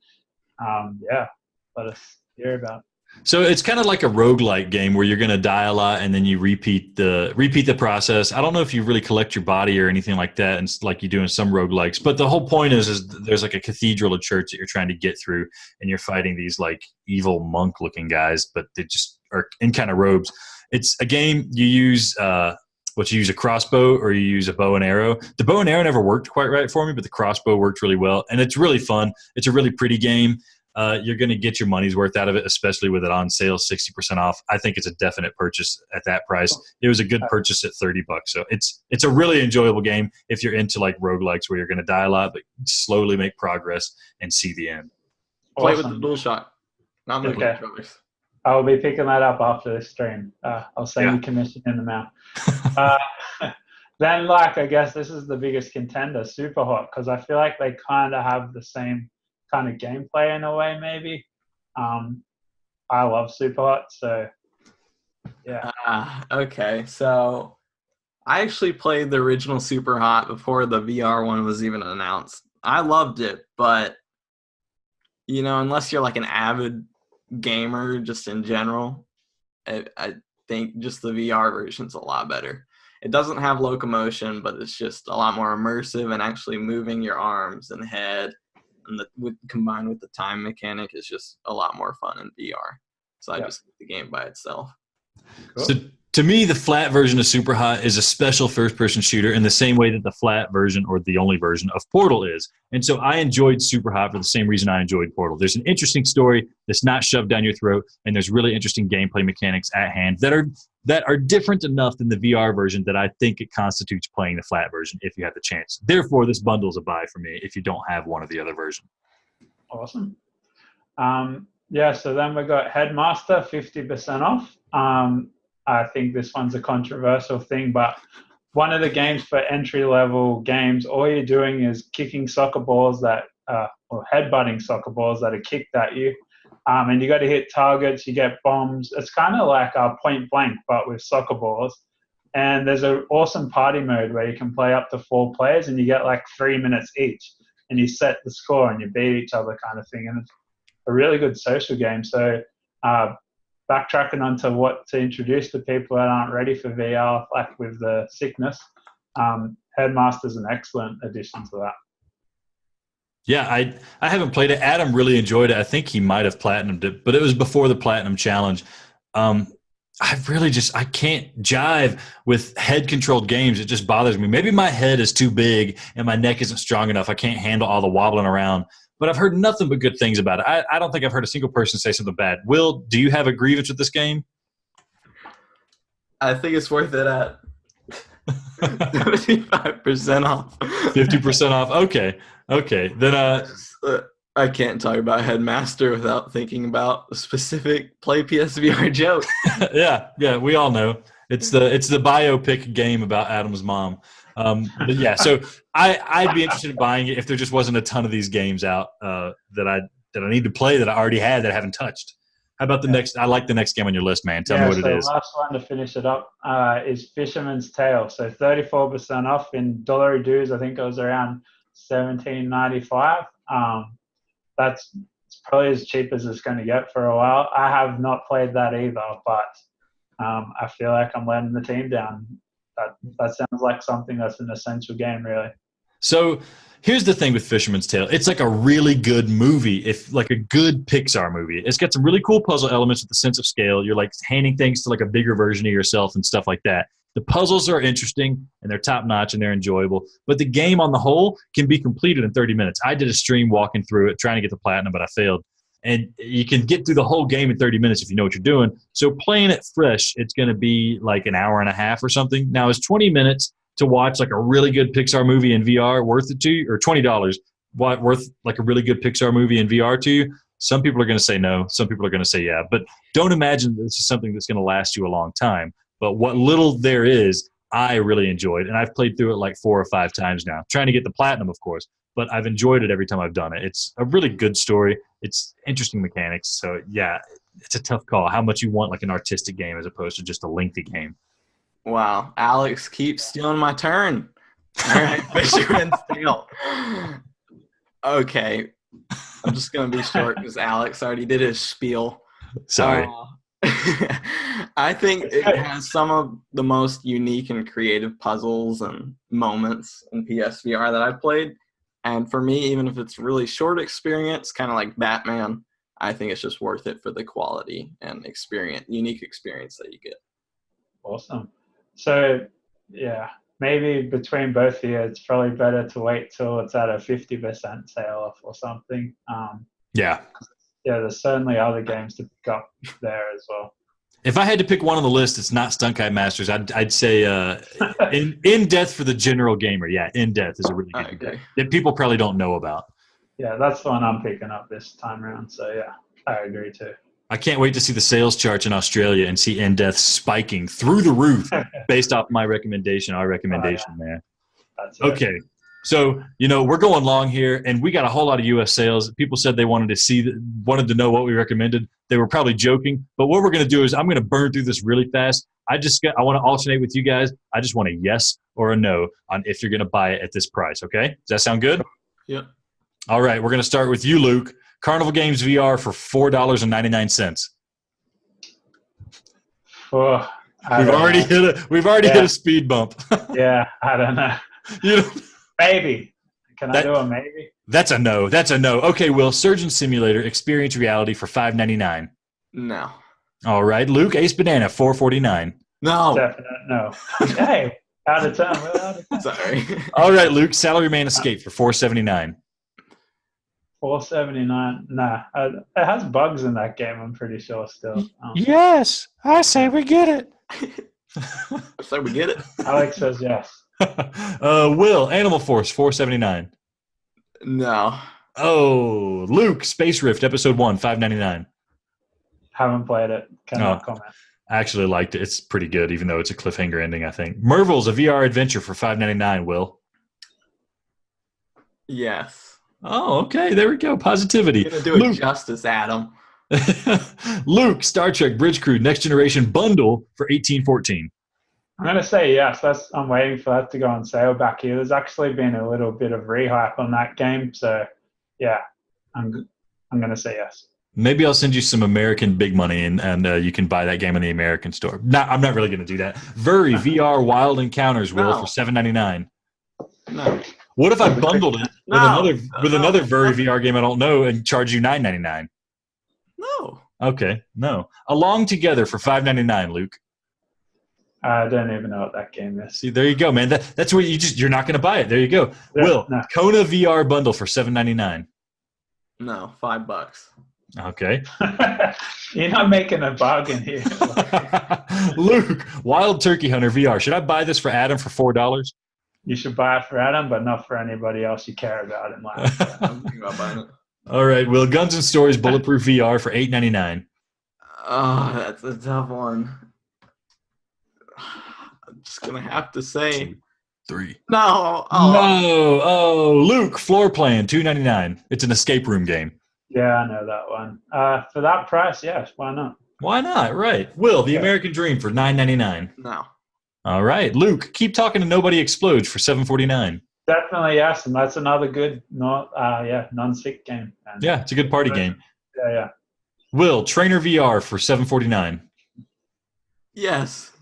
let us hear about it. So it's kind of like a roguelike game where you're going to die a lot and then you repeat the process. I don't know if you really collect your body or anything like that, and like you do in some roguelikes. But the whole point is there's like a cathedral, a church that you're trying to get through, and you're fighting these like evil monk-looking guys, but they just are in kind of robes. It's a game you use. You use a crossbow or you use a bow and arrow. The bow and arrow never worked quite right for me, but the crossbow worked really well, and it's really fun. It's a really pretty game. You're going to get your money's worth out of it, especially with it on sale, 60% off. I think it's a definite purchase at that price. It was a good purchase at $30. So it's a really enjoyable game if you're into like roguelikes where you're going to die a lot, but slowly make progress and see the end. Play with the dual shot. Not with Okay. controllers. I'll be picking that up after this stream. I'll send you commission in the mail. Then, I guess this is the biggest contender, Super Hot, because I feel like they kind of have the same kind of gameplay in a way, maybe. I love Super Hot, so yeah. Okay, so I actually played the original Super Hot before the VR one was even announced. I loved it, but, unless you're like an avid gamer just in general, I think just the VR version's a lot better. It doesn't have locomotion, but it's just a lot more immersive, and actually moving your arms and head, and combined with the time mechanic is just a lot more fun in VR. So I just like the game by itself. Cool. So to me, the flat version of Super Hot is a special first-person shooter in the same way that the flat version or the only version of Portal is. And so I enjoyed Super Hot for the same reason I enjoyed Portal. There's an interesting story that's not shoved down your throat, and there's really interesting gameplay mechanics at hand that are different enough than the VR version that I think it constitutes playing the flat version if you have the chance. Therefore, this bundle's a buy for me if you don't have one of the other version. Awesome. So then we got Headmaster 50% off. I think this one's a controversial thing, but one of the games for entry-level games, all you're doing is kicking soccer balls or headbutting soccer balls that are kicked at you. And you got to hit targets, you get bombs. It's kind of like Point Blank, but with soccer balls. And there's an awesome party mode where you can play up to 4 players, and you get like 3 minutes each. And you set the score and you beat each other kind of thing. And it's a really good social game. So backtracking onto what to introduce to people that aren't ready for VR, like with the sickness, Headmaster's an excellent addition to that. Yeah, I haven't played it. Adam really enjoyed it. I think he might have platinumed it, but it was before the Platinum Challenge. I can't jive with head-controlled games. It just bothers me. Maybe my head is too big and my neck isn't strong enough. I can't handle all the wobbling around. But I've heard nothing but good things about it. I don't think I've heard a single person say something bad. Will, do you have a grievance with this game? I think it's worth it at 75% off. 50% off? Okay. Then I can't talk about Headmaster without thinking about a specific PlayPSVR joke. Yeah, we all know. It's the biopic game about Adam's mom. But yeah, so I'd be interested in buying it if there just wasn't a ton of these games out that I need to play that I already had that I haven't touched. How about the next? I like the next game on your list, man. Tell me what it is. The last one to finish it up is Fisherman's Tale. So 34% off in Dollary Dues. I think it was around $17.95. That's probably as cheap as it's going to get for a while. I have not played that either, but I feel like I'm letting the team down. That sounds like something that's an essential game, really. So here's the thing with Fisherman's Tale. It's like a really good movie, like a good Pixar movie. It's got some really cool puzzle elements with the sense of scale. You're like handing things to like a bigger version of yourself and stuff like that. The puzzles are interesting and they're top-notch and they're enjoyable. But the game on the whole can be completed in 30 minutes. I did a stream walking through it, trying to get the platinum, but I failed. And you can get through the whole game in 30 minutes if you know what you're doing. So playing it fresh, it's going to be like an hour and a half or something. Now, is 20 minutes to watch like a really good Pixar movie in VR worth it to you? Or $20 worth like a really good Pixar movie in VR to you? Some people are going to say no. Some people are going to say yeah. But don't imagine this is something that's going to last you a long time. But what little there is, I really enjoyed. And I've played through it like 4 or 5 times now. Trying to get the platinum, of course. But I've enjoyed it every time I've done it. It's a really good story. It's interesting mechanics. So, yeah, it's a tough call. How much you want like an artistic game as opposed to just a lengthy game. Wow. Alex keeps stealing my turn. All right, Fisherman's Tale. Okay. I'm just going to be short because Alex already did his spiel. Sorry. I think it has some of the most unique and creative puzzles and moments in PSVR that I've played. And for me, even if it's a really short experience, kind of like Batman, I think it's just worth it for the quality and unique experience that you get. Awesome. So, yeah, maybe between both of you, it's probably better to wait till it's at a 50% sale off or something. Yeah, there's certainly other games to pick up there as well. If I had to pick one on the list, it's not Stunt Kite Masters. I'd say In Death for the general gamer. Yeah, In Death is a really good game that people probably don't know about. Yeah, that's the one I'm picking up this time around. So, yeah, I agree too. I can't wait to see the sales charts in Australia and see In Death spiking through the roof based off our recommendation there. That's okay. So, we're going long here, and we got a whole lot of U.S. sales. People said they wanted to know what we recommended. They were probably joking. But what we're going to do is I'm going to burn through this really fast. I want to alternate with you guys. I just want a yes or a no on if you're going to buy it at this price, okay? Does that sound good? Yep. All right, we're going to start with you, Luke. Carnival Games VR for $4.99. Oh, We've already hit a speed bump. Yeah, I don't know. You know, Maybe. Can I do a maybe? That's a no. That's a no. Okay, Will, Surgeon Simulator Experience Reality for $5.99. No. All right, Luke, Ace Banana, $4.49. No. Definite no. Hey, out of time. Well, out of time. Sorry. All right, Luke, Salaryman Escape for $4.79. $4.79. Nah, it has bugs in that game. I'm pretty sure still. Yes, I say we get it. So we get it. Alex says yes. Will, Animal Force, $4.79. No. Oh, Luke, Space Rift, Episode 1, $5.99. Haven't played it. Cannot comment. I actually liked it. It's pretty good, even though it's a cliffhanger ending, I think. Merville's a VR adventure for $5.99, Will. Yes. Oh, okay. There we go. Positivity. You're gonna do it justice, Adam. Luke, Star Trek Bridge Crew Next Generation bundle for $18.14. I'm going to say yes. I'm waiting for that to go on sale back here. There's actually been a little bit of rehype on that game. So, yeah, I'm going to say yes. Maybe I'll send you some American big money and you can buy that game in the American store. No, I'm not really going to do that. Vuri VR Wild Encounters, Will, for $7.99. No. What if I bundled it with another Vuri VR game I don't know and charge you $9.99? No. Okay, no. Along Together for $5.99, Luke. I don't even know what that game is. See, there you go, man. That's what you're not going to buy it. There you go. Yeah, Will, no. Kona VR bundle for $7.99. No, $5. Okay. You're not making a bargain here. Luke, Wild Turkey Hunter VR. Should I buy this for Adam for $4? You should buy it for Adam, but not for anybody else you care about in life. I'm thinking about buying it. All right, Will, Guns and Stories Bulletproof VR for $8.99. Oh, that's a tough one. I'm just gonna have to say 2, 3. no. No. Oh, Luke, Floor Plan, $2.99. It's an escape room game. Yeah, I know that one. For that price, yes, why not? Why not? Right. Will, The American Dream for $9.99. No. All right, Luke, Keep Talking and Nobody Explodes for $7.49. Definitely yes, and that's another good non-sick game. And Yeah, it's a good party game. Yeah. Will, Trainer VR for $7.49. Yes.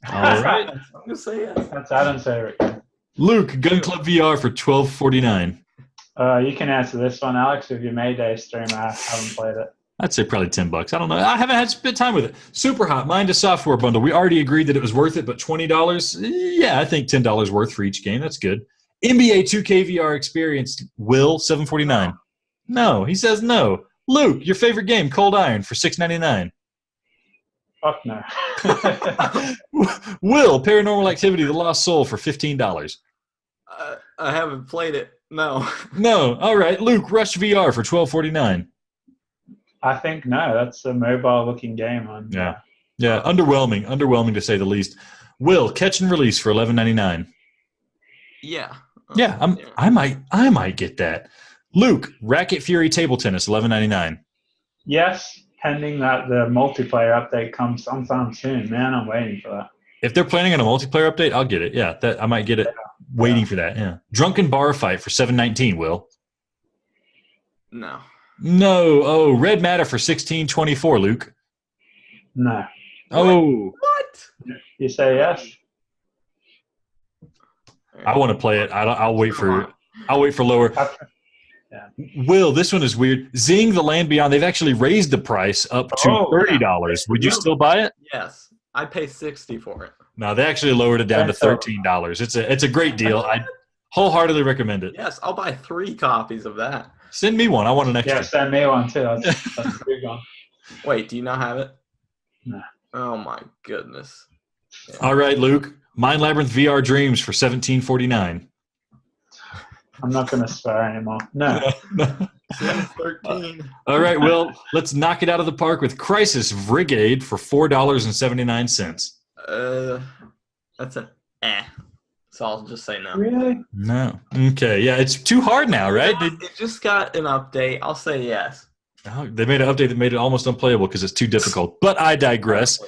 All right. I'm gonna say yes. That's Adam's favorite game. Luke, Gun Club VR for $12.49. You can answer this one, Alex, with your MayDays stream. I haven't played it. I'd say probably $10. I don't know. I haven't had spent time with it. Super Hot, Mind a Software bundle. We already agreed that it was worth it, but $20? Yeah, I think $10 worth for each game. That's good. NBA 2K VR experience, Will, $7.49. No, he says no. Luke, your favorite game, Cold Iron, for $6.99. Fuck no. Will, Paranormal Activity, The Lost Soul, for $15. I haven't played it. No. No. All right. Luke, Rush VR for $12.49. I think no. That's a mobile-looking game. Yeah. Underwhelming. Underwhelming to say the least. Will, Catch and Release for $11.99. Yeah. Yeah. I might get that. Luke, Racket Fury Table Tennis, $11.99. Yes, pending that the multiplayer update comes sometime soon. Man, I'm waiting for that. If they're planning on a multiplayer update, I'll get it. Yeah, I might get it. Waiting for that. Yeah. Drunken Bar Fight for $7.19. Will. No. No. Oh, Red Matter for $16.24. Luke. No. Oh. What? You say yes? I want to play it. I'll wait for lower. Yeah. Will, this one is weird. Zing the Land Beyond. They've actually raised the price up to $30. Would you still buy it? Yes. I'd pay $60 for it. No, they actually lowered it down to $13. It's a great deal. I wholeheartedly recommend it. Yes, I'll buy 3 copies of that. Send me one. I want an extra. Yeah, send me one too. That's a big one. Wait, do you not have it? No. Oh my goodness. Yeah. All right, Luke. Mind Labyrinth VR Dreams for $17.49. I'm not going to swear anymore. No. 13. All right, Will, let's knock it out of the park with Crisis Brigade for $4.79. That's an So I'll just say no. Really? No. Okay, yeah, it's too hard now, right? It just got an update. I'll say yes. Oh, they made an update that made it almost unplayable because it's too difficult. But I digress.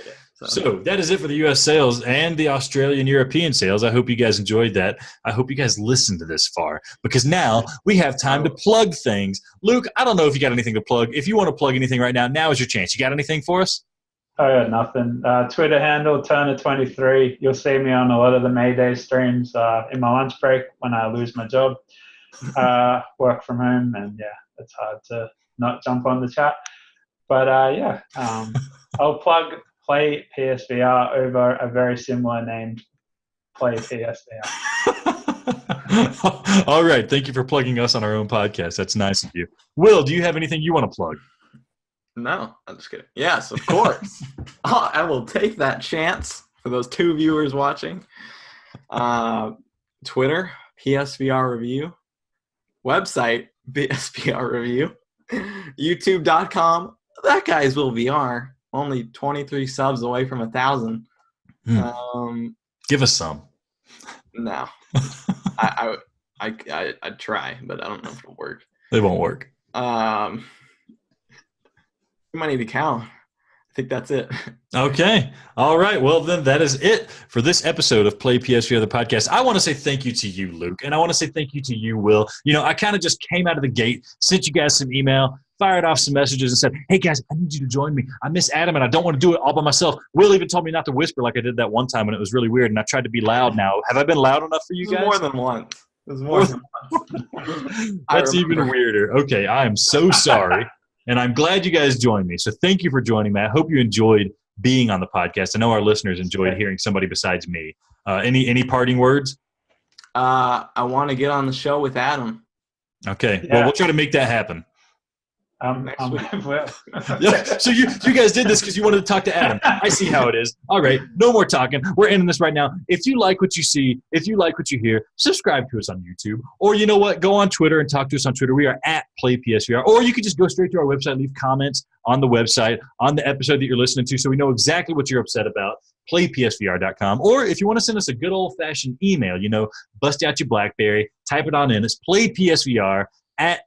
So that is it for the U.S. sales and the Australian European sales. I hope you guys enjoyed that. I hope you guys listened to this far because now we have time to plug things. Luke, I don't know if you got anything to plug. If you want to plug anything right now, now is your chance. You got anything for us? I got nothing. Twitter handle, Turner23. You'll see me on a lot of the MayDays streams in my lunch break when I lose my job. Work from home, and yeah, it's hard to not jump on the chat. But I'll plug Play PSVR over a very similar named Play PSVR. All right. Thank you for plugging us on our own podcast. That's nice of you. Will, do you have anything you want to plug? No, I'm just kidding. Yes, of course. I will take that chance for those 2 viewers watching. Twitter, PSVR Review. Website, PSVR Review. YouTube.com. That guy's Will VR. Only 23 subs away from 1,000. Give us some. No. I'd try, but I don't know if it'll work. It won't work. We might need a cow. I think that's it. Okay. All right. Well, then that is it for this episode of Play PSVR, the podcast. I want to say thank you to you, Luke, and I want to say thank you to you, Will. You know, I kind of just came out of the gate, sent you guys some email, fired off some messages, and said, hey, guys, I need you to join me. I miss Adam, and I don't want to do it all by myself. Will even told me not to whisper like I did that one time when it was really weird, and I tried to be loud now. Have I been loud enough for you guys? More than once. It was more than once. That's even weirder. Okay, I am so sorry. And I'm glad you guys joined me. So thank you for joining me. I hope you enjoyed being on the podcast. I know our listeners enjoyed hearing somebody besides me. Any parting words? I want to get on the show with Adam. Okay. Yeah. Well, we'll try to make that happen. Next week. Yeah. So you guys did this because you wanted to talk to Adam. I see how it is. All right. No more talking. We're ending this right now. If you like what you see, if you like what you hear, subscribe to us on YouTube. Or you know what? Go on Twitter and talk to us on Twitter. We are at PlayPSVR. Or you can just go straight to our website, leave comments on the website, on the episode that you're listening to so we know exactly what you're upset about. PlayPSVR.com. Or if you want to send us a good old-fashioned email, you know, bust out your BlackBerry, type it on in. It's PlayPSVR at,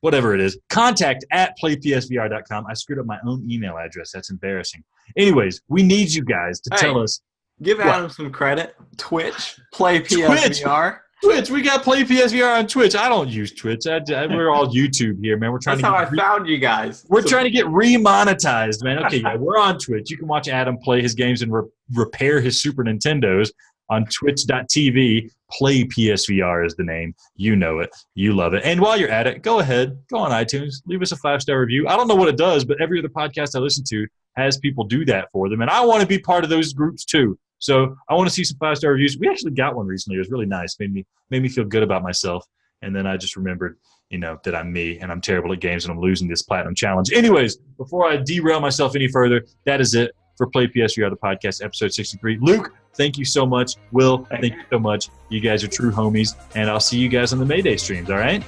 whatever it is, contact at playpsvr.com. I screwed up my own email address. That's embarrassing. Anyways, we need you guys to tell us. Give Adam some credit. Twitch, Play PSVR. Twitch. We got Play PSVR on Twitch. I don't use Twitch. We're all YouTube here, man. That's how I found you guys. We're trying to get remonetized, man. Okay, yeah, we're on Twitch. You can watch Adam play his games and repair his Super Nintendos on twitch.tv. Play PSVR is the name. You know it. You love it. And while you're at it, go ahead. Go on iTunes. Leave us a 5-star review. I don't know what it does, but every other podcast I listen to has people do that for them. And I want to be part of those groups too. So I want to see some 5-star reviews. We actually got one recently. It was really nice. Made me feel good about myself. And then I just remembered, you know, that I'm me and I'm terrible at games and I'm losing this platinum challenge. Anyways, before I derail myself any further, that is it for Play PSVR, the podcast, episode 63. Luke, thank you so much. Will, thank you so much. You guys are true homies, and I'll see you guys on the Mayday streams, all right?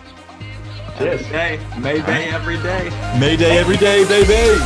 Cheers. Mayday every day. Mayday every day, baby.